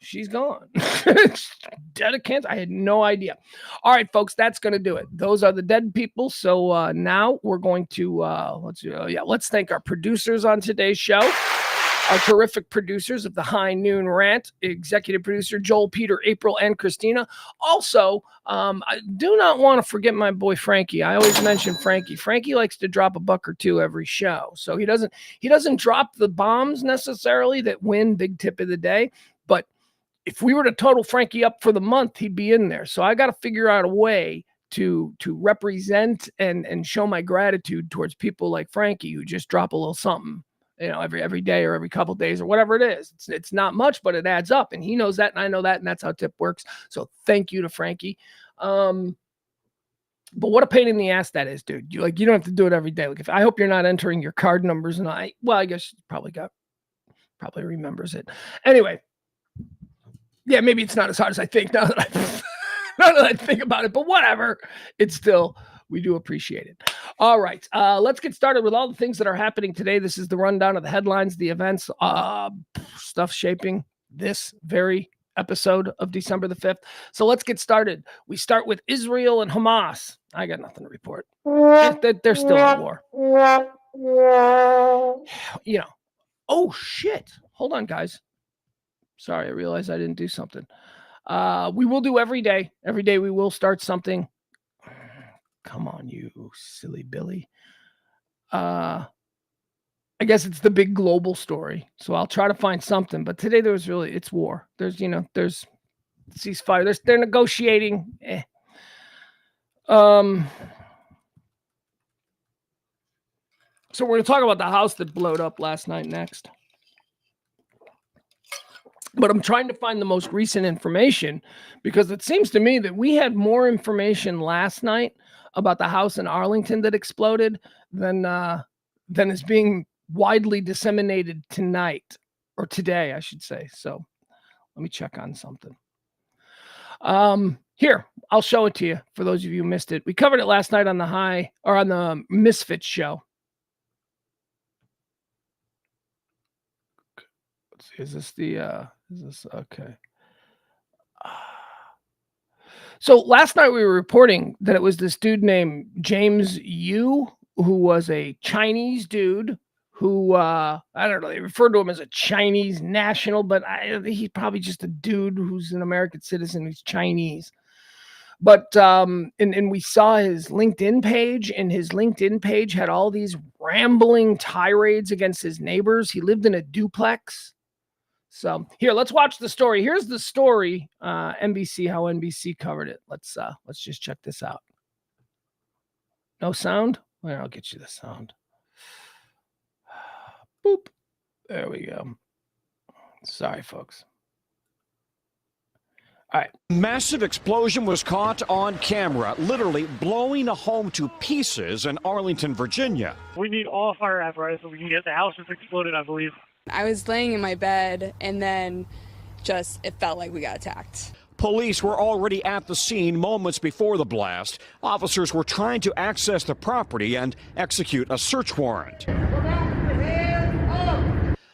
Dead of cancer. I had no idea. All right, folks, that's going to do it. Those are the dead people. So now we're going to, let's thank our producers on today's show. Our terrific producers of the High Noon Rant, executive producer Joel, Peter, April, and Christina. Also, I do not want to forget my boy Frankie. I always mention Frankie. Frankie likes to drop a buck or two every show. So he doesn't drop the bombs necessarily that win big tip of the day. But if we were to total Frankie up for the month, he'd be in there. So I got to figure out a way to represent and show my gratitude towards people like Frankie who just drop a little something every day or every couple days or whatever it is. It's not much, but it adds up, and he knows that, and I know that, and that's how tip works. So thank you to Frankie. But what a pain in the ass that is, dude. You don't have to do it every day. Like, I hope you're not entering your card numbers, and I guess you probably remembers it. Anyway, yeah, maybe it's not as hard as I think now that I think about it, but whatever. It's still, we do appreciate it. All right, let's get started with all the things that are happening today. This is the rundown of the headlines, the events, stuff shaping this very episode of December the 5th. So let's get started. We start with Israel and Hamas. I got nothing to report. They're still at war. Oh, shit. Hold on, guys. Sorry, I realized I didn't do something. We will do every day. Every day we will start something. Come on, you silly Billy. I guess it's the big global story. So I'll try to find something. But today it's war. There's ceasefire. They're negotiating. So we're going to talk about the house that blowed up last night next. But I'm trying to find the most recent information because it seems to me that we had more information last night about the house in Arlington that exploded than is being widely disseminated tonight, or today, I should say. So let me check on something. Here, I'll show it to you for those of you who missed it. We covered it last night on the Misfits show. Let's see, is this okay? So last night we were reporting that it was this dude named James Yu, who was a Chinese dude who, I don't know, they referred to him as a Chinese national, but he's probably just a dude who's an American citizen who's Chinese. But and we saw his LinkedIn page, and his LinkedIn page had all these rambling tirades against his neighbors. He lived in a duplex. So here, let's watch the story. Here's the story. NBC, how NBC covered it. Let's just check this out. No sound? Well, I'll get you the sound. Boop. There we go. Sorry, folks. All right. Massive explosion was caught on camera, literally blowing a home to pieces in Arlington, Virginia. We need all fire apparatus so we can get the house that's exploded, I believe. I was laying in my bed, and then it felt like we got attacked. Police were already at the scene moments before the blast. Officers were trying to access the property and execute a search warrant.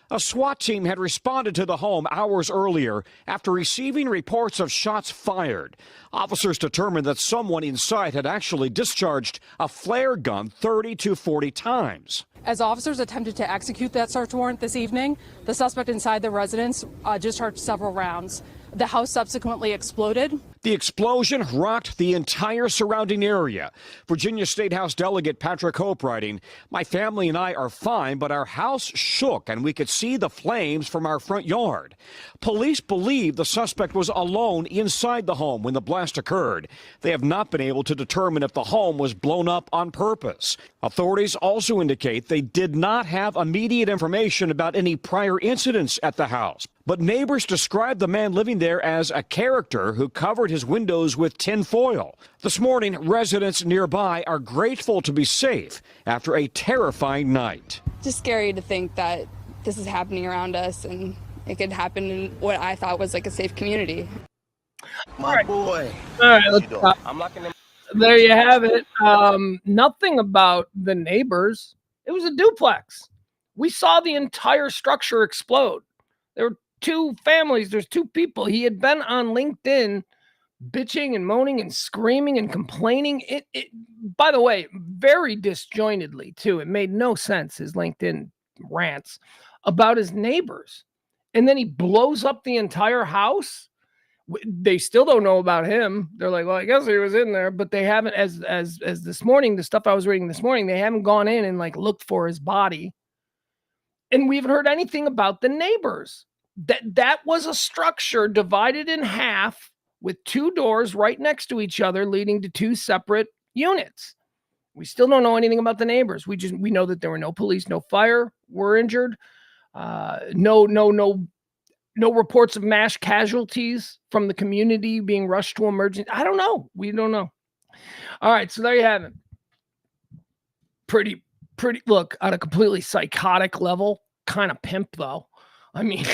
A SWAT team had responded to the home hours earlier after receiving reports of shots fired. Officers determined that someone inside had actually discharged a flare gun 30 to 40 times. As officers attempted to execute that search warrant this evening, the suspect inside the residence discharged several rounds. The house subsequently exploded. The explosion rocked the entire surrounding area. Virginia State House Delegate Patrick Hope writing, "My family and I are fine, but our house shook and we could see the flames from our front yard." Police believe the suspect was alone inside the home when the blast occurred. They have not been able to determine if the home was blown up on purpose. Authorities also indicate they did not have immediate information about any prior incidents at the house. But neighbors described the man living there as a character who covered his windows with tin foil. This morning, residents nearby are grateful to be safe after a terrifying night. Just scary to think that this is happening around us, and it could happen in what I thought was like a safe community. My boy. All right, let's stop. There you have it. Nothing about the neighbors. It was a duplex. We saw the entire structure explode. There were two families. There's two people. He had been on LinkedIn bitching and moaning and screaming and complaining. It by the way, very disjointedly too. It made no sense, his LinkedIn rants about his neighbors. And then he blows up the entire house. They still don't know about him. They're like, well, I guess he was in there, but they haven't, as this morning, the stuff I was reading this morning, they haven't gone in and like looked for his body. And we haven't heard anything about the neighbors. That was a structure divided in half with two doors right next to each other, leading to two separate units. We still don't know anything about the neighbors. We know that there were no police, no fire were injured. No reports of mass casualties from the community being rushed to emergency. I don't know. We don't know. All right, so there you have it. Pretty. Look, on a completely psychotic level, kind of pimp though. I mean,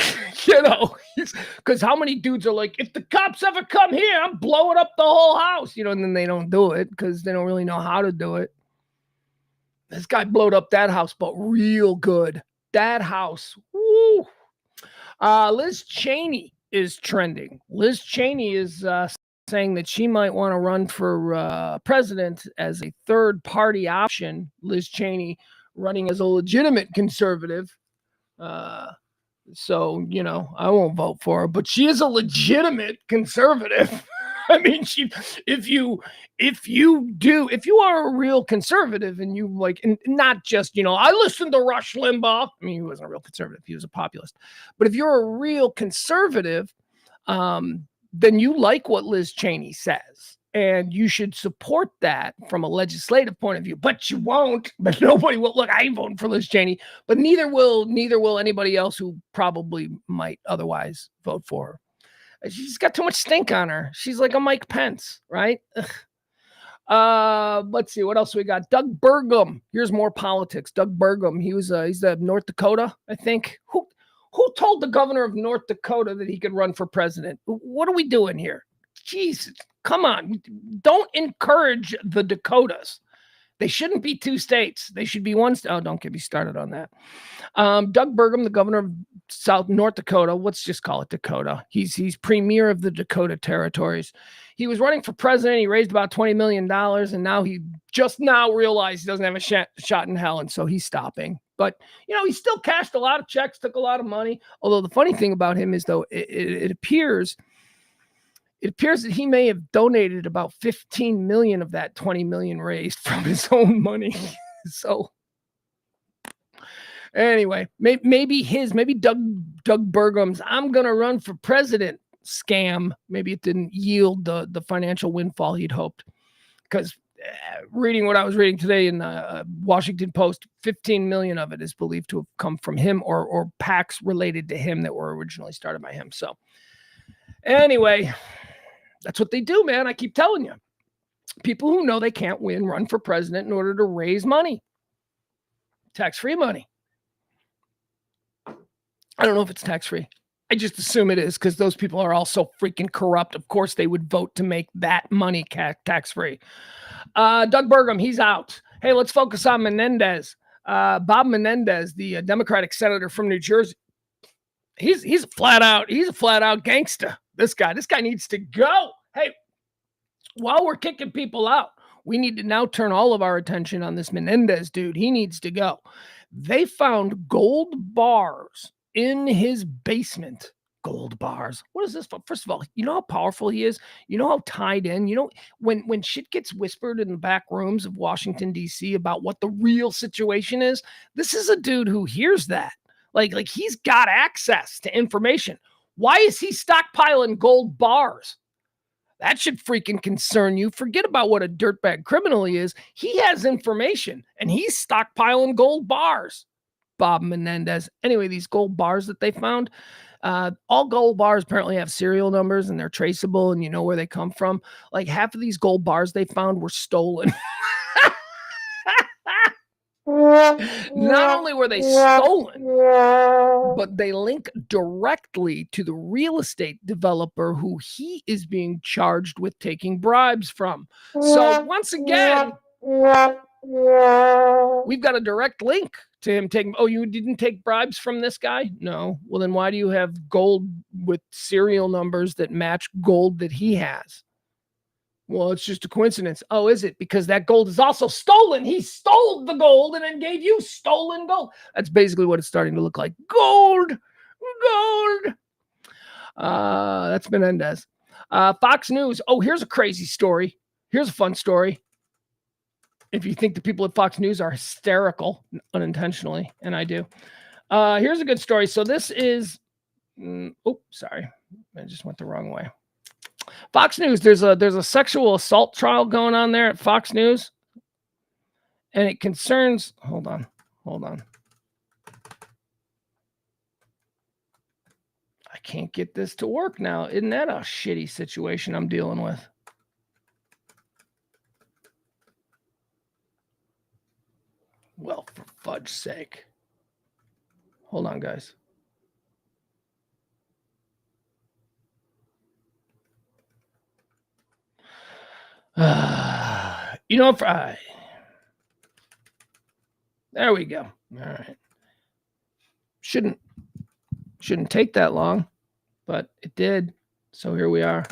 because how many dudes are like, if the cops ever come here, I'm blowing up the whole house, and then they don't do it because they don't really know how to do it. This guy blowed up that house, but real good. That house, woo. Liz Cheney is trending. Liz Cheney is saying that she might want to run for president as a third party option. Liz Cheney running as a legitimate conservative. So, I won't vote for her, but she is a legitimate conservative. I mean, if you are a real conservative and you like, and not just, I listened to Rush Limbaugh. I mean, he wasn't a real conservative. He was a populist. But if you're a real conservative, then you like what Liz Cheney says. And you should support that from a legislative point of view, but you won't. But nobody will. Look, I ain't voting for Liz Cheney, but neither will anybody else who probably might otherwise vote for her. She's got too much stink on her. She's like a Mike Pence, right? Let's see what else we got. Doug Burgum. Here's more politics. Doug Burgum. He's the North Dakota, I think. Who told the governor of North Dakota that he could run for president? What are we doing here? Jeez. Come on, don't encourage the Dakotas. They shouldn't be two states. They should be one state. Oh, don't get me started on that. Doug Burgum, the governor of North Dakota, let's just call it Dakota. He's premier of the Dakota Territories. He was running for president. He raised about $20 million, and now he just now realized he doesn't have a shot in hell, and so he's stopping. But, he still cashed a lot of checks, took a lot of money. Although the funny thing about him is, though, it appears that he may have donated about 15 million of that 20 million raised from his own money. So anyway, maybe Doug Burgum's I'm going to run for president scam. Maybe it didn't yield the financial windfall he'd hoped. Because reading what I was reading today in the Washington Post, 15 million of it is believed to have come from him or PACs related to him that were originally started by him. So anyway, that's what they do, man. I keep telling you. People who know they can't win run for president in order to raise money. Tax-free money. I don't know if it's tax-free. I just assume it is because those people are all so freaking corrupt. Of course, they would vote to make that money tax-free. Doug Burgum, he's out. Hey, let's focus on Menendez. Bob Menendez, the Democratic senator from New Jersey. He's a flat out gangster. This guy needs to go. Hey, while we're kicking people out, we need to now turn all of our attention on this Menendez dude. He needs to go. They found gold bars in his basement. Gold bars. What is this for? First of all, you know how powerful he is? You know how tied in? When shit gets whispered in the back rooms of Washington, D.C. about what the real situation is, this is a dude who hears that. Like he's got access to information. Why is he stockpiling gold bars? That should freaking concern you. Forget about what a dirtbag criminal he is. He has information, and he's stockpiling gold bars. Bob Menendez. Anyway, these gold bars that they found, all gold bars apparently have serial numbers, and they're traceable, and you know where they come from. Like half of these gold bars they found were stolen. Not only were they stolen, but they link directly to the real estate developer who he is being charged with taking bribes from. So once again, we've got a direct link to him taking. Oh, you didn't take bribes from this guy? No. Well, then why do you have gold with serial numbers that match gold that he has? Well, it's just a coincidence. Oh, is it? Because that gold is also stolen. He stole the gold and then gave you stolen gold. That's basically what it's starting to look like. Gold. That's Menendez. Fox News. Oh, here's a crazy story. Here's a fun story. If you think the people at Fox News are hysterical unintentionally, and I do. Here's a good story. So this is, sorry. I just went the wrong way. Fox News, there's a sexual assault trial going on there at Fox News. and it concerns, hold on. I can't get this to work now. Isn't that a shitty situation I'm dealing with? Well, for fudge's sake. Hold on, guys. You know, there we go. All right. Shouldn't take that long, but it did. So here we are.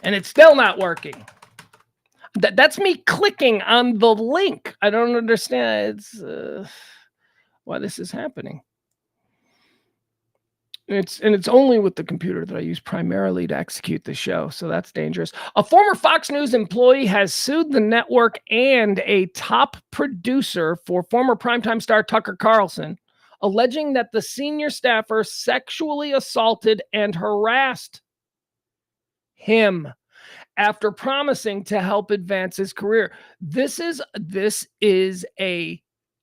And it's still not working. That's me clicking on the link. I don't understand. It's why this is happening. It's only with the computer that I use primarily to execute the show, so that's dangerous. A former Fox News employee has sued the network and a top producer for former primetime star Tucker Carlson, alleging that the senior staffer sexually assaulted and harassed him after promising to help advance his career. This is a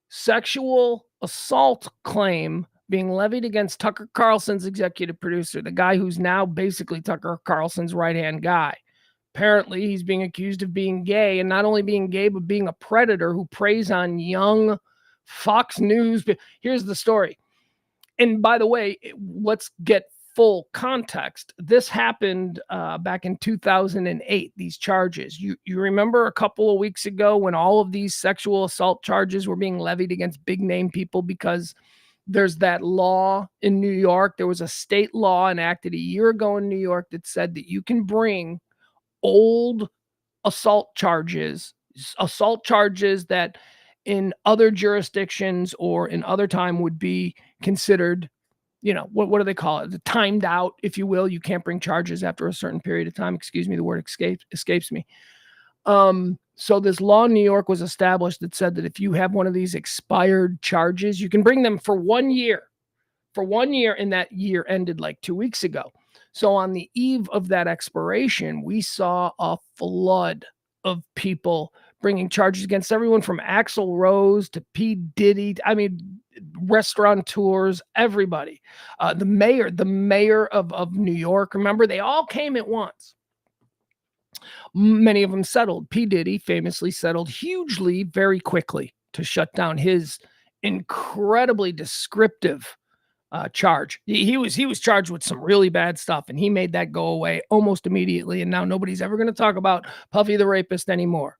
sexual assault claim being levied against Tucker Carlson's executive producer, the guy who's now basically Tucker Carlson's right-hand guy. Apparently, he's being accused of being gay, and not only being gay, but being a predator who preys on young Fox News. Here's the story. And by the way, let's get full context. This happened back in 2008, these charges. You remember a couple of weeks ago when all of these sexual assault charges were being levied against big-name people because there's that law in New York. There was a state law enacted a year ago in New York that said that you can bring old assault charges that in other jurisdictions or in other time would be considered, you know, what do they call it? The timed out, if you will. You can't bring charges after a certain period of time. Excuse me, the word escapes me. So this law in New York was established that said that if you have one of these expired charges, you can bring them for 1 year. For 1 year, and that year ended like 2 weeks ago. So on the eve of that expiration, we saw a flood of people bringing charges against everyone from Axl Rose to P. Diddy. I mean, restaurateurs, everybody. The mayor of New York, remember, they all came at once. Many of them settled. P. Diddy famously settled hugely, very quickly to shut down his incredibly descriptive charge. He was charged with some really bad stuff, and he made that go away almost immediately. And now nobody's ever going to talk about Puffy the Rapist anymore.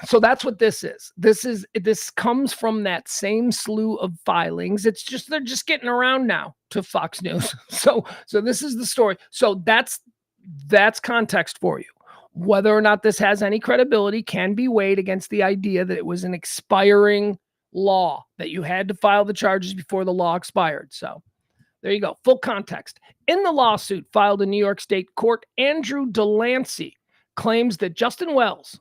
So that's what this is. This comes from that same slew of filings. It's just they're just getting around now to Fox News. So this is the story. So that's context for you. Whether or not this has any credibility can be weighed against the idea that it was an expiring law, that you had to file the charges before the law expired. So there you go. Full context. In the lawsuit filed in New York State Court, Andrew Delancey claims that Justin Wells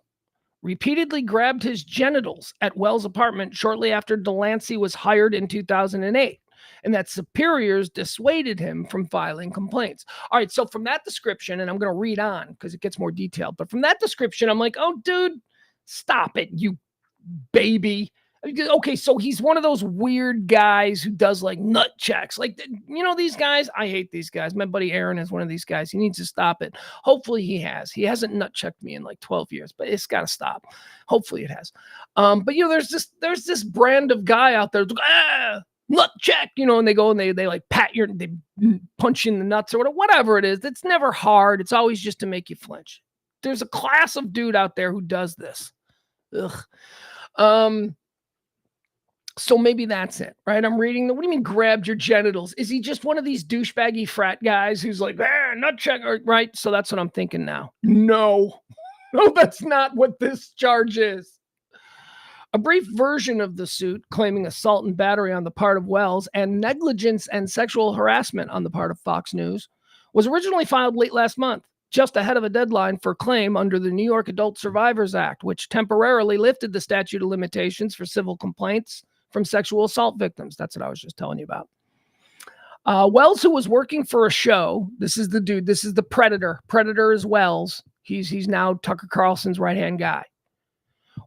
repeatedly grabbed his genitals at Wells' apartment shortly after Delancey was hired in 2008, and that superiors dissuaded him from filing complaints. All right, so from that description, and I'm going to read on because it gets more detailed, but from that description, I'm like, oh, dude, stop it, you baby. Okay, so he's one of those weird guys who does like nut checks. Like, you know, these guys, I hate these guys. My buddy Aaron is one of these guys. He needs to stop it. Hopefully he has. He hasn't nut checked me in like 12 years, but it's got to stop. Hopefully it has. But you know, there's this brand of guy out there, nut check, you know, and they go and they like they punch you in the nuts or whatever it is. It's never hard. It's always just to make you flinch. There's a class of dude out there who does this. Ugh. So maybe that's it, right? I'm reading what do you mean grabbed your genitals? Is he just one of these douchebaggy frat guys who's like, nut check, right? So that's what I'm thinking now. No, that's not what this charge is. A brief version of the suit claiming assault and battery on the part of Wells and negligence and sexual harassment on the part of Fox News was originally filed late last month, just ahead of a deadline for claim under the New York Adult Survivors Act, which temporarily lifted the statute of limitations for civil complaints from sexual assault victims. That's what I was just telling you about. Wells, who was working for a show, this is the dude, this is the predator. Predator is Wells. He's now Tucker Carlson's right-hand guy.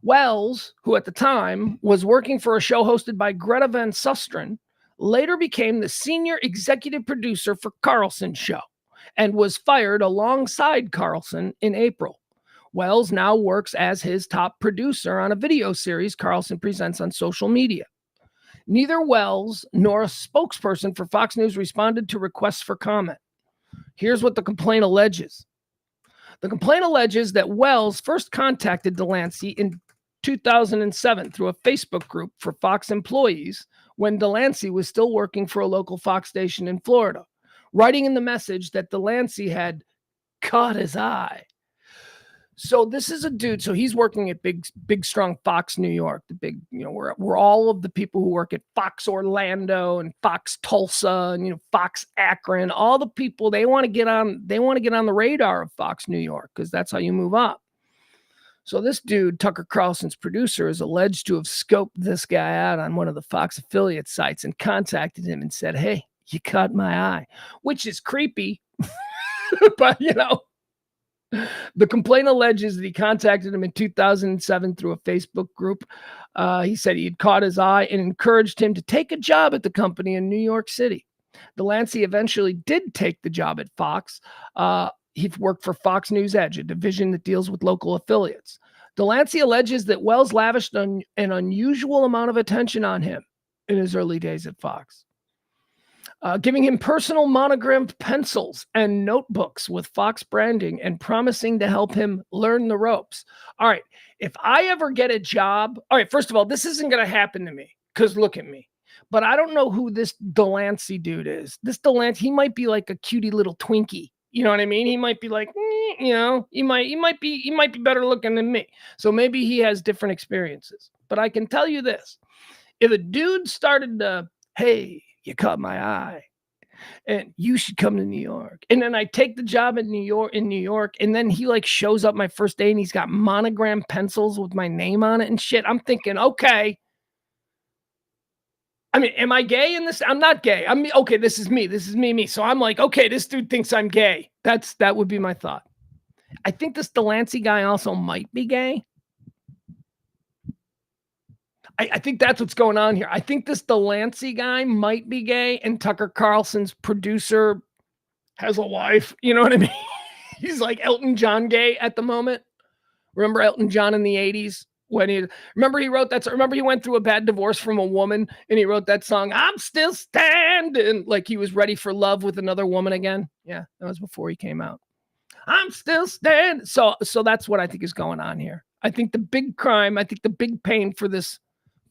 Wells, who at the time was working for a show hosted by Greta Van Susteren, later became the senior executive producer for Carlson's show and was fired alongside Carlson in April. Wells now works as his top producer on a video series Carlson presents on social media. Neither Wells nor a spokesperson for Fox News responded to requests for comment. Here's what the complaint alleges. The complaint alleges that Wells first contacted Delancey in 2007 through a Facebook group for Fox employees when Delancey was still working for a local Fox station in Florida, writing in the message that Delancey had caught his eye. So this is a dude. So he's working at big, strong Fox New York, the big, where all of the people who work at Fox Orlando and Fox Tulsa and, Fox Akron, all the people, they want to get on the radar of Fox New York because that's how you move up. So this dude, Tucker Carlson's producer, is alleged to have scoped this guy out on one of the Fox affiliate sites and contacted him and said, "Hey, you caught my eye," which is creepy, but the complaint alleges that he contacted him in 2007 through a Facebook group. He said he had caught his eye and encouraged him to take a job at the company in New York City. Delancey eventually did take the job at Fox. He worked for Fox News Edge, a division that deals with local affiliates. Delancey alleges that Wells lavished an unusual amount of attention on him in his early days at Fox. Giving him personal monogrammed pencils and notebooks with Fox branding and promising to help him learn the ropes. All right, if I ever get a job, all right, first of all, this isn't going to happen to me because look at me. But I don't know who this Delancey dude is. This Delancey, he might be like a cutie little Twinkie. You know what I mean? He might be like, he might be better looking than me. So maybe he has different experiences. But I can tell you this. If a dude started to, "Hey, you caught my eye and you should come to New York," and then I take the job in New York, and then he like shows up my first day and he's got monogram pencils with my name on it and shit. I'm thinking, okay. I mean, am I gay in this? I'm not gay. Okay, this is me. So I'm like, okay, this dude thinks I'm gay. That would be my thought. I think this Delancey guy also might be gay. I think that's what's going on here. I think this Delancey guy might be gay, and Tucker Carlson's producer has a wife. You know what I mean? He's like Elton John gay at the moment. Remember Elton John in the 80s? Remember he went through a bad divorce from a woman, and he wrote that song, "I'm Still Standing," like he was ready for love with another woman again. Yeah, that was before he came out. "I'm still standing." So that's what I think is going on here. I think the big crime, I think the big pain for this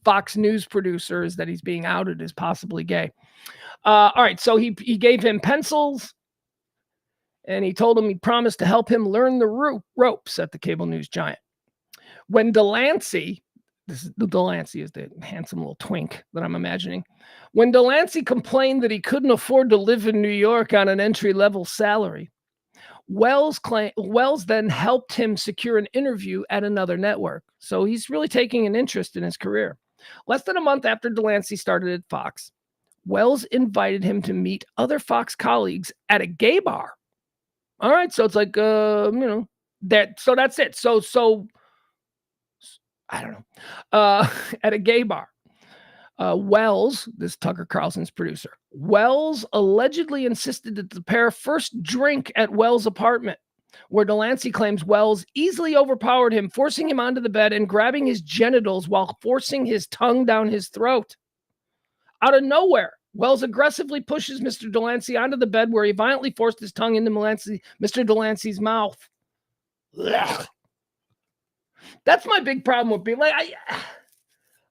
Fox News producer is that he's being outed as possibly gay. All right, so he gave him pencils, and he told him he promised to help him learn the ropes at the cable news giant. When Delancey is the handsome little twink that I'm imagining. When Delancey complained that he couldn't afford to live in New York on an entry-level salary, Wells then helped him secure an interview at another network. So he's really taking an interest in his career. Less than a month after Delancey started at Fox, Wells invited him to meet other Fox colleagues at a gay bar. All right, so it's like, so that's it. So I don't know, at a gay bar. Wells, this Tucker Carlson's producer, Wells allegedly insisted that the pair first drink at Wells' apartment, where Delancey claims Wells easily overpowered him, forcing him onto the bed and grabbing his genitals while forcing his tongue down his throat. Out of nowhere, Wells aggressively pushes Mr. Delancey onto the bed, where he violently forced his tongue into Mr. Delancey's mouth. Ugh. That's my big problem with being like,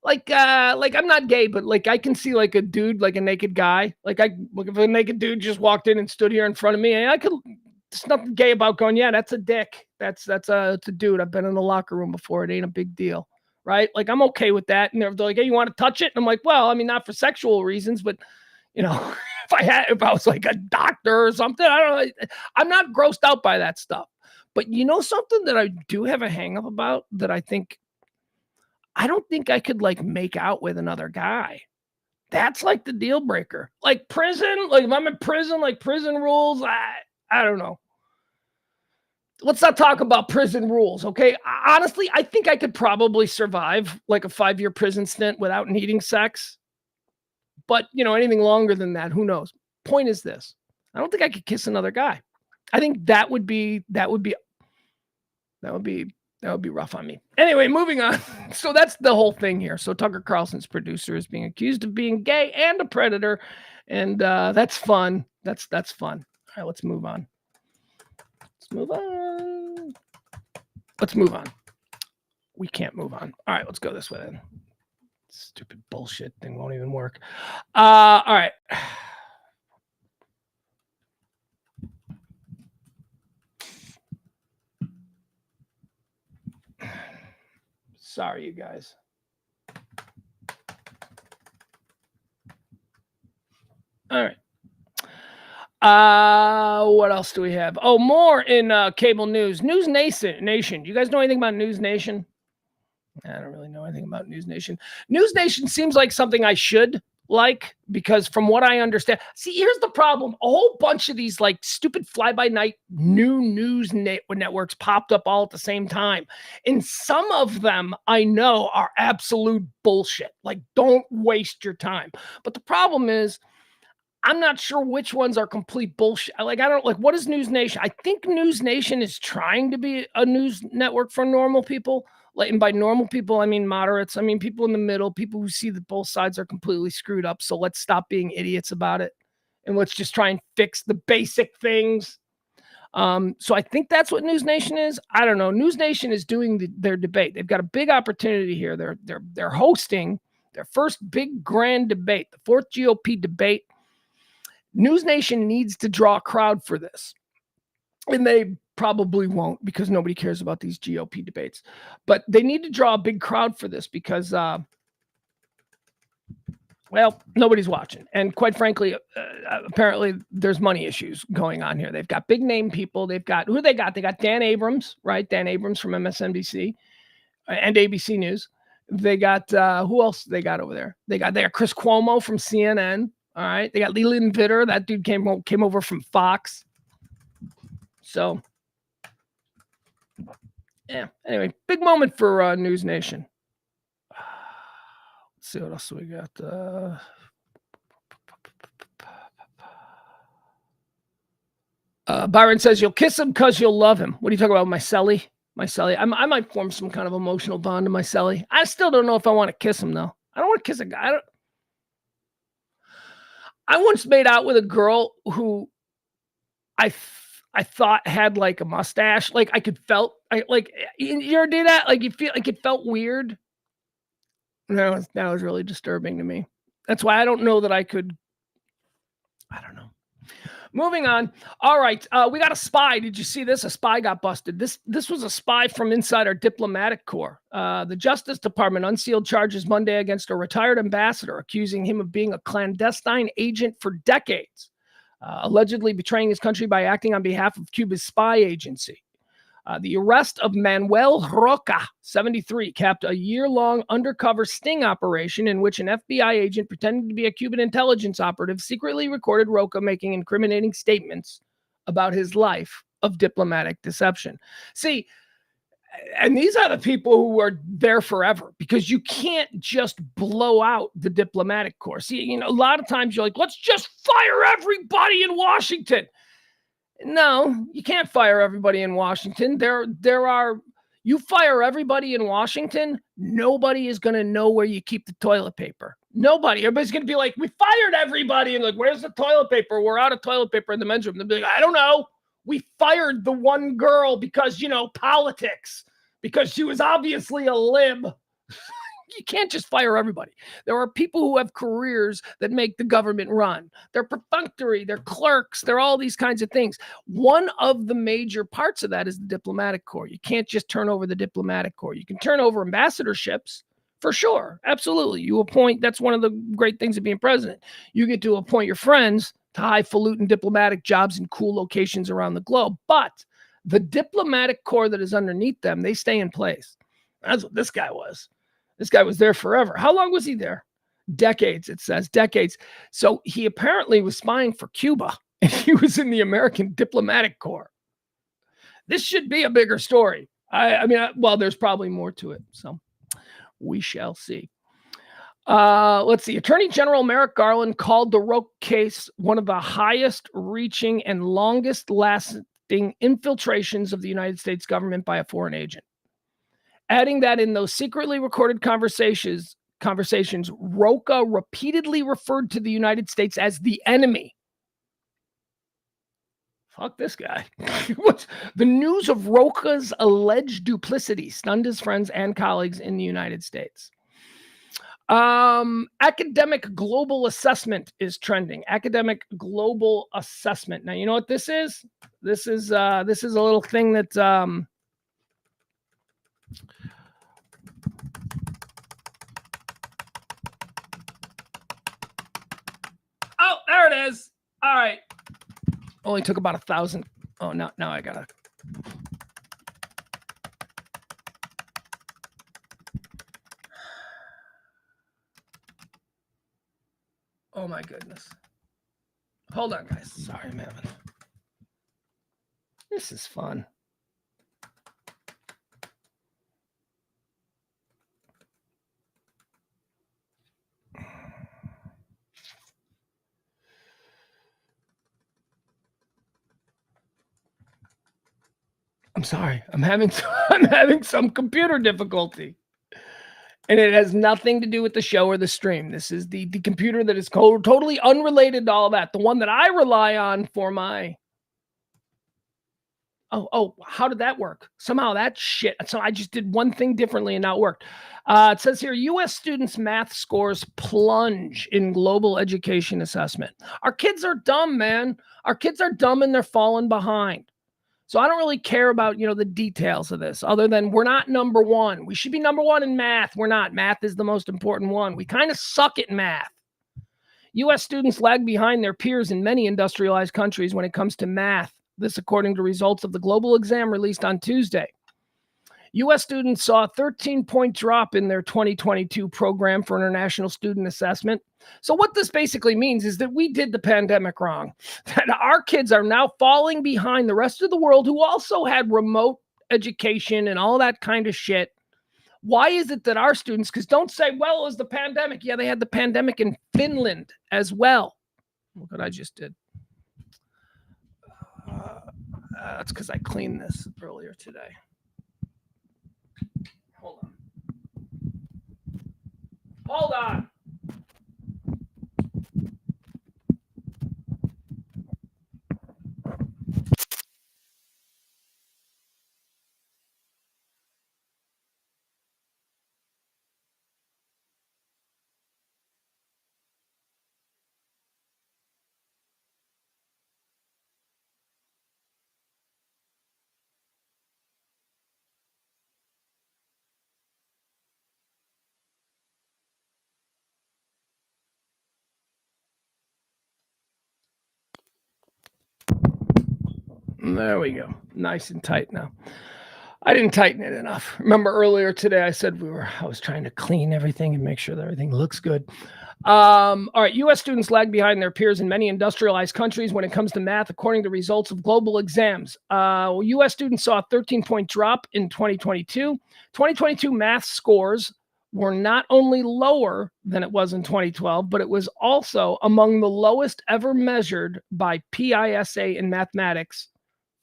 I'm not gay, but like I can see like a dude, like a naked guy. Like if a naked dude just walked in and stood here in front of me, there's nothing gay about going, yeah, that's a dick. It's a dude. I've been in the locker room before. It ain't a big deal. Right? Like I'm okay with that. And they're like, "Hey, you want to touch it?" And I'm like, well, I mean, not for sexual reasons, but if I was like a doctor or something, I don't know. I'm not grossed out by that stuff. But something that I do have a hang up about that I don't think I could like make out with another guy. That's like the deal breaker. Like prison, like if I'm in prison, like prison rules, I don't know. let's not talk about prison rules, okay? Honestly, I think I could probably survive like a 5-year prison stint without needing sex. But, anything longer than that, who knows? Point is this. I don't think I could kiss another guy. I think that would be rough on me. Anyway, moving on. So that's the whole thing here. So Tucker Carlson's producer is being accused of being gay and a predator, and that's fun. That's fun. All right, let's move on. Let's move on. We can't move on. All right, let's go this way then. Stupid bullshit thing won't even work. All right. Sorry, you guys. All right. What else do we have? Oh, more in cable news. News Nation. You guys know anything about News Nation? I don't really know anything about News Nation. News Nation seems like something I should like, because from what I understand, see, here's the problem. A whole bunch of these like stupid fly-by-night new news networks popped up all at the same time. And some of them I know are absolute bullshit. Like, don't waste your time. But the problem is, I'm not sure which ones are complete bullshit. What is News Nation? I think News Nation is trying to be a news network for normal people. And by normal people, I mean moderates. I mean people in the middle, people who see that both sides are completely screwed up. So let's stop being idiots about it. And let's just try and fix the basic things. So I think that's what News Nation is. I don't know. News Nation is doing their debate. They've got a big opportunity here. They're hosting their first big grand debate, the fourth GOP debate. News Nation needs to draw a crowd for this. And they probably won't, because nobody cares about these GOP debates. But they need to draw a big crowd for this because, nobody's watching. And quite frankly, apparently there's money issues going on here. They've got big name people. They got Dan Abrams, right? Dan Abrams from MSNBC and ABC News. They got, who else they got over there? They got Chris Cuomo from CNN. All right. They got Leland Vitter. That dude came over from Fox. So, yeah. Anyway, big moment for News Nation. Let's see what else we got. Byron says you'll kiss him because you'll love him. What are you talking about, my celly? I might form some kind of emotional bond to my celly. I still don't know if I want to kiss him though. I don't want to kiss a guy. I once made out with a girl who I thought had like a mustache. Like you ever do that? Like you feel like it felt weird. That was really disturbing to me. That's why I don't know that I could. I don't know. Moving on. All right. We got a spy. Did you see this? A spy got busted. This was a spy from inside our diplomatic corps. The Justice Department unsealed charges Monday against a retired ambassador, accusing him of being a clandestine agent for decades, allegedly betraying his country by acting on behalf of Cuba's spy agency. The arrest of Manuel Roca, 73, capped a year-long undercover sting operation in which an FBI agent pretending to be a Cuban intelligence operative secretly recorded Roca making incriminating statements about his life of diplomatic deception. See, and these are the people who are there forever, because you can't just blow out the diplomatic corps. See, a lot of times you're like, let's just fire everybody in Washington. No, you can't fire everybody in Washington. You fire everybody in Washington, nobody is going to know where you keep the toilet paper. Nobody. Everybody's going to be like, we fired everybody. And like, where's the toilet paper? We're out of toilet paper in the men's room. They'll be like, I don't know. We fired the one girl because, politics, because she was obviously a lib. You can't just fire everybody. There are people who have careers that make the government run. They're perfunctory, they're clerks, they're all these kinds of things. One of the major parts of that is the diplomatic corps. You can't just turn over the diplomatic corps. You can turn over ambassadorships, for sure. Absolutely. You appoint, that's one of the great things of being president. You get to appoint your friends to highfalutin diplomatic jobs in cool locations around the globe. But the diplomatic corps that is underneath them, they stay in place. That's what this guy was. This guy was there forever. How long was he there? Decades, it says. Decades. So he apparently was spying for Cuba, and he was in the American diplomatic corps. This should be a bigger story. I mean, well, there's probably more to it. So we shall see. Let's see. Attorney General Merrick Garland called the Roque case one of the highest reaching and longest lasting infiltrations of the United States government by a foreign agent. Adding that in those secretly recorded conversations, Roca repeatedly referred to the United States as the enemy. Fuck this guy. The news of Roca's alleged duplicity stunned his friends and colleagues in the United States. Academic global assessment is trending. Academic global assessment. Now, you know what this is? This is a little thing that oh, there it is. All right. Only took about 1,000. Oh, now I gotta. Oh my goodness. Hold on, guys. Sorry, I'm having. This is fun. I'm sorry. I'm having some computer difficulty. And it has nothing to do with the show or the stream. This is the computer that is totally unrelated to all that. The one that I rely on for my... Oh, how did that work? Somehow that shit. So I just did one thing differently and now it worked. It says here, U.S. students' math scores plunge in global education assessment. Our kids are dumb, man. Our kids are dumb and they're falling behind. So I don't really care about, the details of this other than we're not number one. We should be number one in math. We're not. Math is the most important one. We kind of suck at math. U.S. students lag behind their peers in many industrialized countries when it comes to math. This according to results of the global exam released on Tuesday. U.S. students saw a 13-point drop in their 2022 program for international student assessment. So what this basically means is that we did the pandemic wrong. That our kids are now falling behind the rest of the world who also had remote education and all that kind of shit. Why is it that our students, because don't say, well, it was the pandemic. Yeah, they had the pandemic in Finland as well. Look what I just did. That's because I cleaned this earlier today. Hold on. There we go. Nice and tight now. I didn't tighten it enough. Remember earlier today, I said I was trying to clean everything and make sure that everything looks good. All right. U.S. students lag behind their peers in many industrialized countries when it comes to math, according to results of global exams. U.S. students saw a 13-point drop in 2022. 2022 math scores were not only lower than it was in 2012, but it was also among the lowest ever measured by PISA in mathematics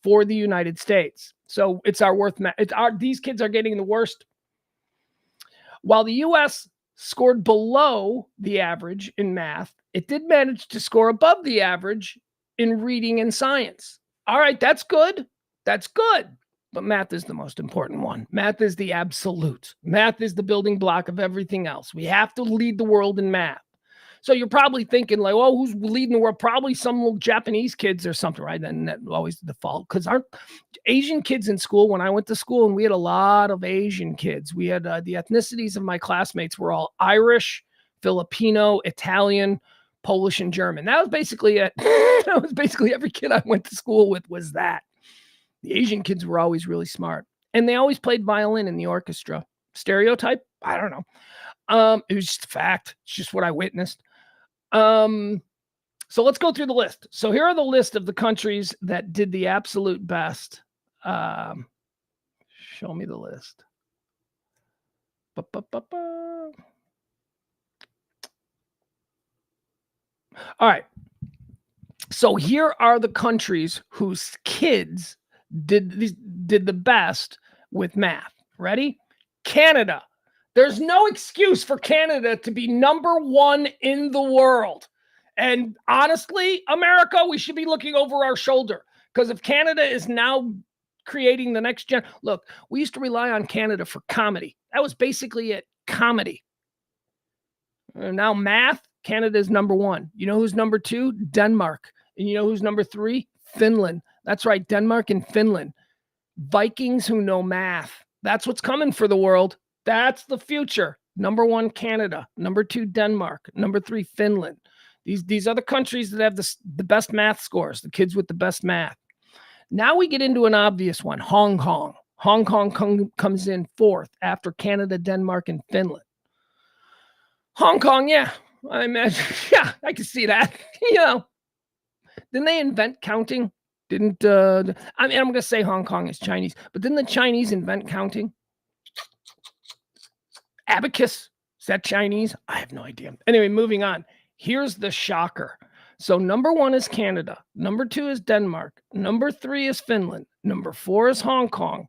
for the United States. So it's our worth. These kids are getting the worst. While the U.S. scored below the average in math, it did manage to score above the average in reading and science. All right, that's good. That's good. But math is the most important one. Math is the absolute. Math is the building block of everything else. We have to lead the world in math. So you're probably thinking like, oh, who's leading the world? Probably some little Japanese kids or something, right? And that always the default. Because aren't Asian kids in school, when I went to school, and we had a lot of Asian kids. We had the ethnicities of my classmates were all Irish, Filipino, Italian, Polish, and German. That was basically it. That was basically every kid I went to school with was that. The Asian kids were always really smart. And they always played violin in the orchestra. Stereotype? I don't know. It was just a fact. It's just what I witnessed. So let's go through the list. So here are the list of the countries that did the absolute best Show me the list. Ba-ba-ba-ba. All right. So here are the countries whose kids did the best with math. Ready? Canada. There's no excuse for Canada to be number one in the world. And honestly, America, we should be looking over our shoulder, because if Canada is now creating the next gen, look, we used to rely on Canada for comedy. That was basically it, comedy. Now math, Canada is number one. You know who's number two? Denmark. And you know who's number three? Finland. That's right, Denmark and Finland. Vikings who know math. That's what's coming for the world. That's the future. Number one, Canada. Number two, Denmark. Number three, Finland. These are the countries that have the best math scores, the kids with the best math. Now we get into an obvious one, Hong Kong. Hong Kong comes in fourth after Canada, Denmark, and Finland. Hong Kong, yeah, I imagine. Yeah, I can see that. Didn't they invent counting? I'm going to say Hong Kong is Chinese, but didn't the Chinese invent counting? Abacus, is that Chinese? I have no idea. Anyway, moving on. Here's the shocker. So number one is Canada. Number two is Denmark. Number three is Finland. Number four is Hong Kong.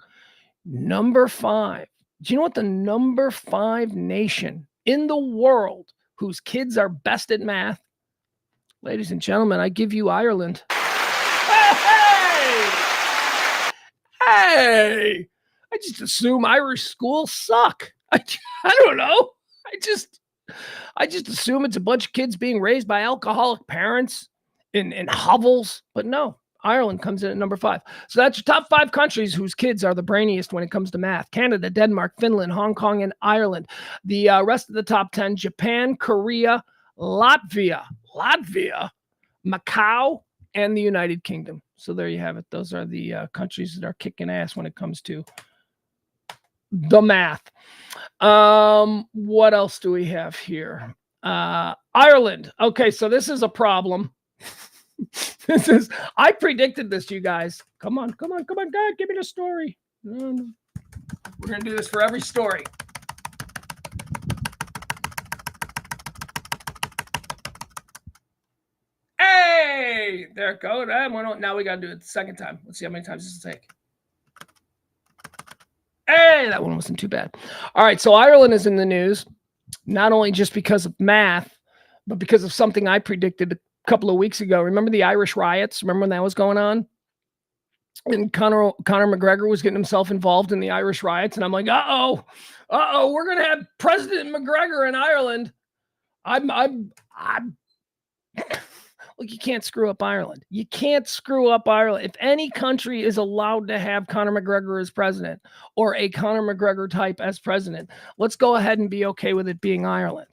Number five. Do you know what the number five nation in the world whose kids are best at math? Ladies and gentlemen, I give you Ireland. Hey! I just assume Irish schools suck. I don't know. I just assume it's a bunch of kids being raised by alcoholic parents in hovels. But no, Ireland comes in at number five. So that's your top five countries whose kids are the brainiest when it comes to math. Canada, Denmark, Finland, Hong Kong, and Ireland. The rest of the top 10, Japan, Korea, Latvia, Macau, and the United Kingdom. So there you have it. Those are the countries that are kicking ass when it comes to the math. What else do we have here? Ireland. Okay, so this is a problem. I predicted this, you guys. Come on, God, give me the story. We're gonna do this for every story. Hey, there it goes. Now we gotta do it the second time. Let's see how many times this will take. Hey, that one wasn't too bad. All right, so Ireland is in the news, not only just because of math, but because of something I predicted a couple of weeks ago. Remember the Irish riots? Remember when that was going on? And Conor McGregor was getting himself involved in the Irish riots, and I'm like, uh-oh, we're gonna have President McGregor in Ireland. Look, you can't screw up Ireland. You can't screw up Ireland. If any country is allowed to have Conor McGregor as president, or a Conor McGregor type as president, let's go ahead and be okay with it being Ireland.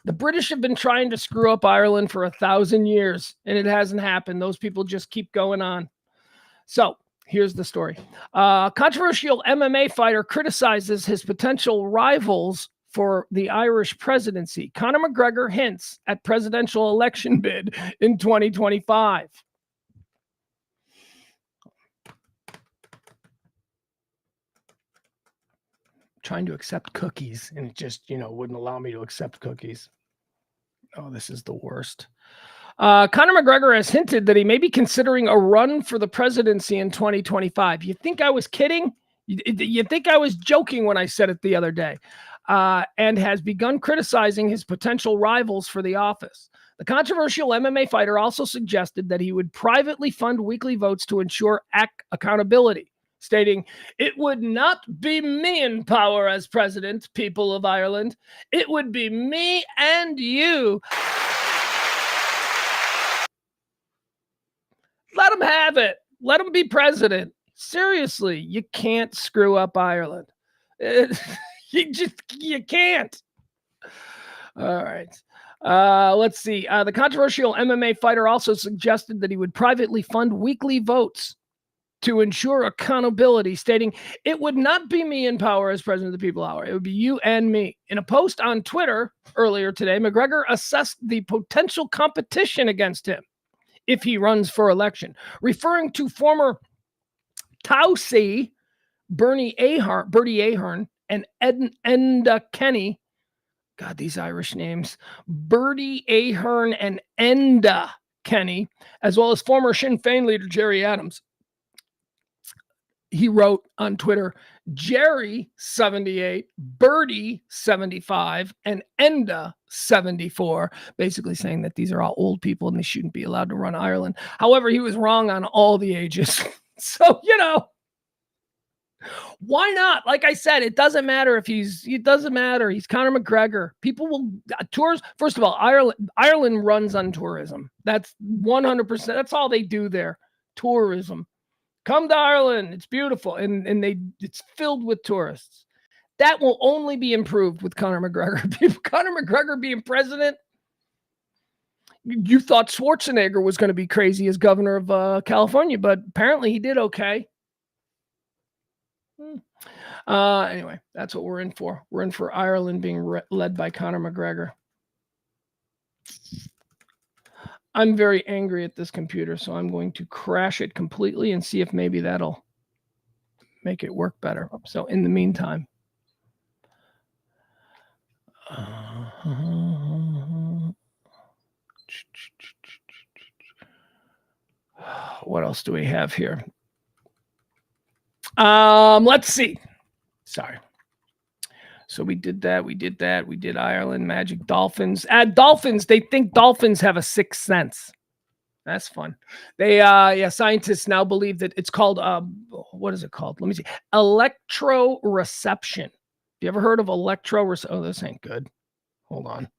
The British have been trying to screw up Ireland for 1,000 years, and it hasn't happened. Those people just keep going on. So here's the story. Controversial MMA fighter criticizes his potential rivals for the Irish presidency. Conor McGregor hints at presidential election bid in 2025. Trying to accept cookies, and it just, wouldn't allow me to accept cookies. Oh, this is the worst. Conor McGregor has hinted that he may be considering a run for the presidency in 2025. You think I was kidding? You think I was joking when I said it the other day? And has begun criticizing his potential rivals for the office. The controversial MMA fighter also suggested that he would privately fund weekly votes to ensure accountability, stating, "It would not be me in power as president, people of Ireland. It would be me and you." Let him have it. Let him be president. Seriously, you can't screw up Ireland. You can't. All right. Let's see. The controversial MMA fighter also suggested that he would privately fund weekly votes to ensure accountability, stating, "It would not be me in power as president of the people hour. It would be you and me." In a post on Twitter earlier today, McGregor assessed the potential competition against him if he runs for election, referring to former Tausey, Bertie Ahern, and Enda Kenny. God, these Irish names. Bertie Ahern and Enda Kenny, as well as former Sinn Féin leader Jerry Adams. He wrote on Twitter, Jerry 78, Bertie 75, and Enda 74, basically saying that these are all old people and they shouldn't be allowed to run Ireland. However, he was wrong on all the ages. So, why not? Like I said, it doesn't matter if it doesn't matter. He's Conor McGregor. People will tours. First of all, Ireland runs on tourism. That's 100%. That's all they do there. Tourism. Come to Ireland. It's beautiful. And it's filled with tourists. That will only be improved with Conor McGregor. Conor McGregor being president. You thought Schwarzenegger was going to be crazy as governor of California, but apparently he did okay. Anyway, that's what we're in for. We're in for Ireland being led by Conor McGregor. I'm very angry at this computer, so I'm going to crash it completely and see if maybe that'll make it work better. So in the meantime, what else do we have here? Let's see. Sorry. So we did that. We did Ireland, Magic, Dolphins. Dolphins, they think dolphins have a sixth sense. That's fun. They, scientists now believe that it's called, what is it called? Let me see. Electroreception. Have you ever heard of electroreception? Oh, this ain't good. Hold on.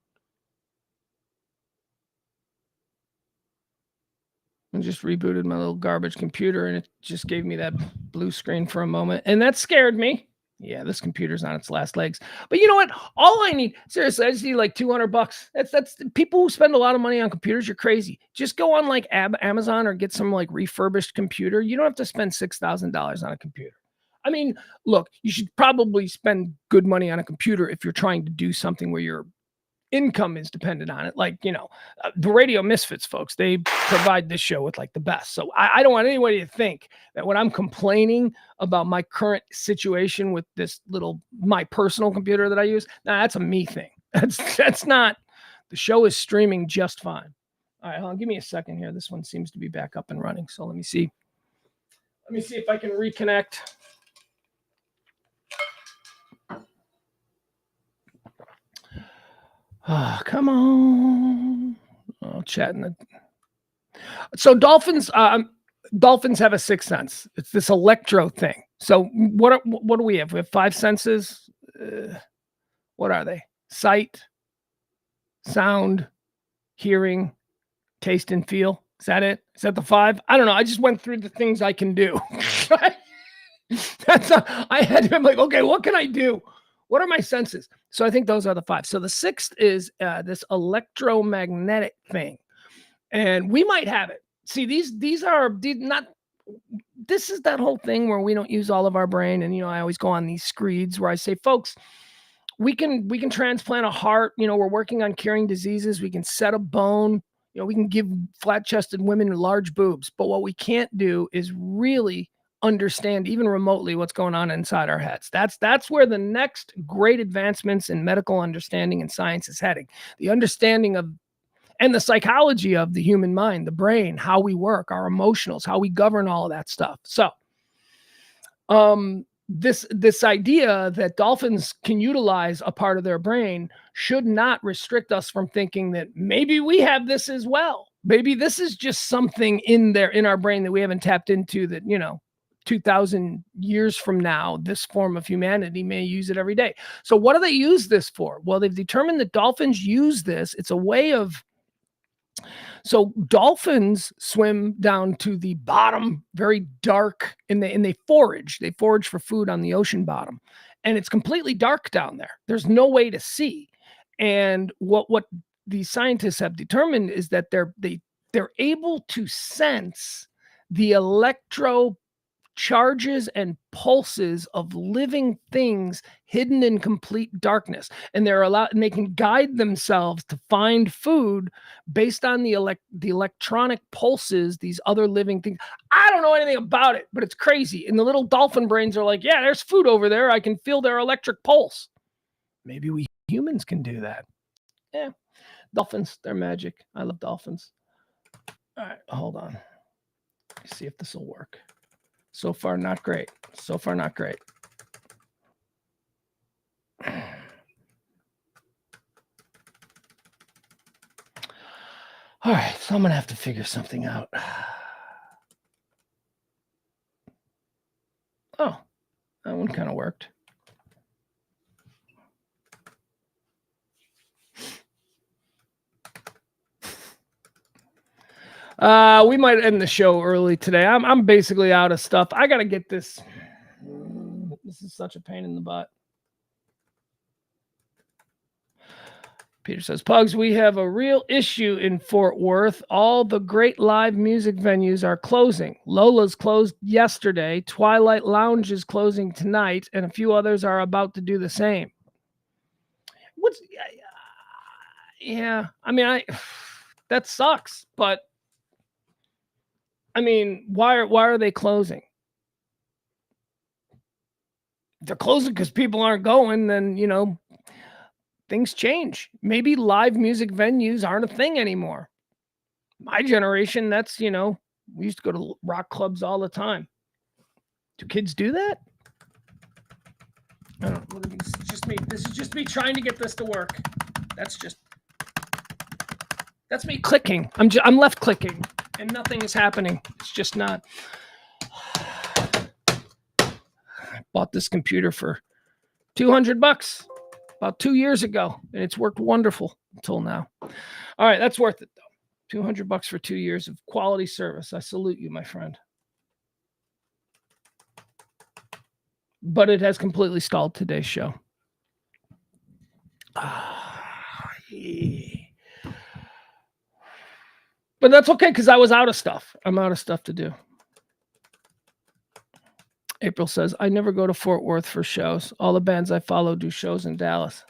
I just rebooted my little garbage computer and it just gave me that blue screen for a moment. And that scared me. Yeah, this computer's on its last legs. But you know what? All I need, seriously, I just need like $200. That's people who spend a lot of money on computers. You're crazy. Just go on like Amazon or get some like refurbished computer. You don't have to spend $6,000 on a computer. I mean, look, you should probably spend good money on a computer if you're trying to do something where your income is dependent on it. Like, the Radio Misfits folks, they provide this show with like the best. So I don't want anybody to think that when I'm complaining about my current situation with this my personal computer that I use, that's a me thing. That's not, the show is streaming just fine. All right, hold on, give me a second here. This one seems to be back up and running. So let me see. Let me see if I can reconnect. Oh, come on. Oh, chatting. So dolphins have a sixth sense. It's this electro thing. So what do we have? We have five senses. What are they? Sight, sound, hearing, taste, and feel. Is that it? Is that the five? I don't know. I just went through the things I can do. I'm like, okay, what can I do? What are my senses? So I think those are the five. So the sixth is this electromagnetic thing. And we might have it. See, these are not, this is that whole thing where we don't use all of our brain. And, I always go on these screeds where I say, folks, we can transplant a heart. We're working on curing diseases. We can set a bone. We can give flat-chested women large boobs. But what we can't do is really understand even remotely what's going on inside our heads. That's where the next great advancements in medical understanding and science is heading. The understanding of and the psychology of the human mind, the brain, how we work, our emotionals, how we govern all of that stuff. So this idea that dolphins can utilize a part of their brain should not restrict us from thinking that maybe we have this as well. Maybe this is just something in our brain that we haven't tapped into that, 2,000 years from now, this form of humanity may use it every day. So what do they use this for? Well, they've determined that dolphins use this. It's a way of, so dolphins swim down to the bottom, very dark, and they forage. They forage for food on the ocean bottom. And it's completely dark down there. There's no way to see. And what the scientists have determined is that they're able to sense the electro charges and pulses of living things hidden in complete darkness. And and they can guide themselves to find food based on the electronic pulses, these other living things. I don't know anything about it, but it's crazy. And the little dolphin brains are like, yeah, there's food over there. I can feel their electric pulse. Maybe we humans can do that. Yeah. Dolphins, they're magic. I love dolphins. All right, hold on. Let's see if this will work. So far, not great. So far, not great. All right, so I'm going to have to figure something out. Oh, that one kind of worked. We might end the show early today. I'm basically out of stuff. I got to get this. This is such a pain in the butt. Peter says, Pugs, we have a real issue in Fort Worth. All the great live music venues are closing. Lola's closed yesterday. Twilight Lounge is closing tonight, and a few others are about to do the same. Yeah, I mean, that sucks, but I mean, why are they closing? If they're closing because people aren't going, then, you know, things change. Maybe live music venues aren't a thing anymore. My generation, that's, you know, we used to go to rock clubs all the time. Do kids do that? I don't know. This is just me. This is just me trying to get this to work. That's me clicking. I'm left clicking and nothing is happening. It's just not. I bought this computer for $200 about 2 years ago, and it's worked wonderful until now. All right, that's worth it though. $200 for 2 years of quality service. I salute you, my friend. But it has completely stalled today's show. Yeah. But that's okay because I was out of stuff. I'm out of stuff to do. April says, I never go to Fort Worth for shows. All the bands I follow do shows in Dallas.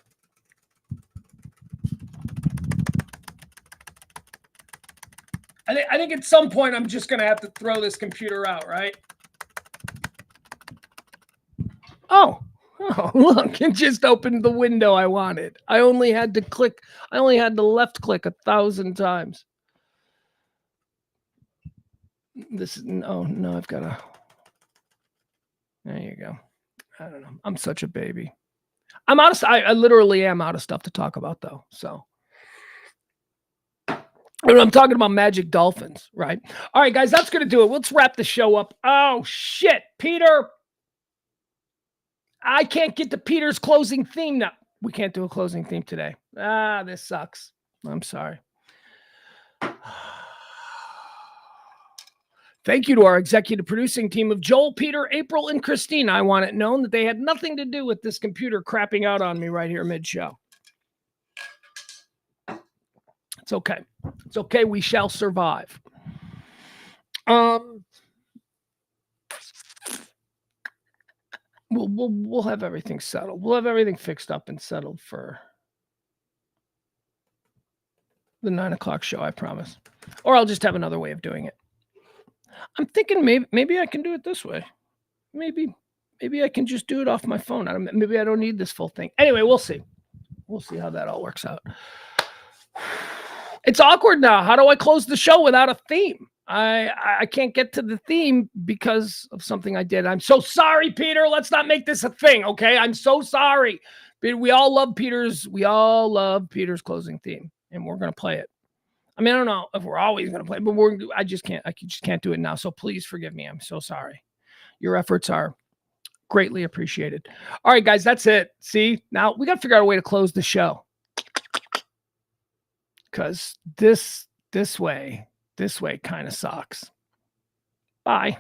I think at some point I'm just going to have to throw this computer out, right? Oh, look, it just opened the window I wanted. I only had to left click 1,000 times. No, I've got to. There you go. I don't know. I'm such a baby. I'm out of. I literally am out of stuff to talk about, though. So I'm talking about magic dolphins, right? All right, guys, that's gonna do it. Let's wrap the show up. Oh shit, Peter! I can't get to Peter's closing theme now. We can't do a closing theme today. This sucks. I'm sorry. Thank you to our executive producing team of Joel, Peter, April, and Christine. I want it known that they had nothing to do with this computer crapping out on me right here mid-show. It's okay. It's okay. We shall survive. We'll have everything settled. We'll have everything fixed up and settled for the 9 o'clock show, I promise. Or I'll just have another way of doing it. I'm thinking maybe I can do it this way. Maybe I can just do it off my phone. Maybe I don't need this full thing. Anyway, we'll see. We'll see how that all works out. It's awkward now. How do I close the show without a theme? I can't get to the theme because of something I did. I'm so sorry, Peter. Let's not make this a thing, okay? I'm so sorry. We all love Peter's closing theme, and we're gonna play it. I mean, I don't know if we're always going to play, but I just can't do it now. So please forgive me. I'm so sorry. Your efforts are greatly appreciated. All right, guys, that's it. See, now we got to figure out a way to close the show. Because this way kind of sucks. Bye.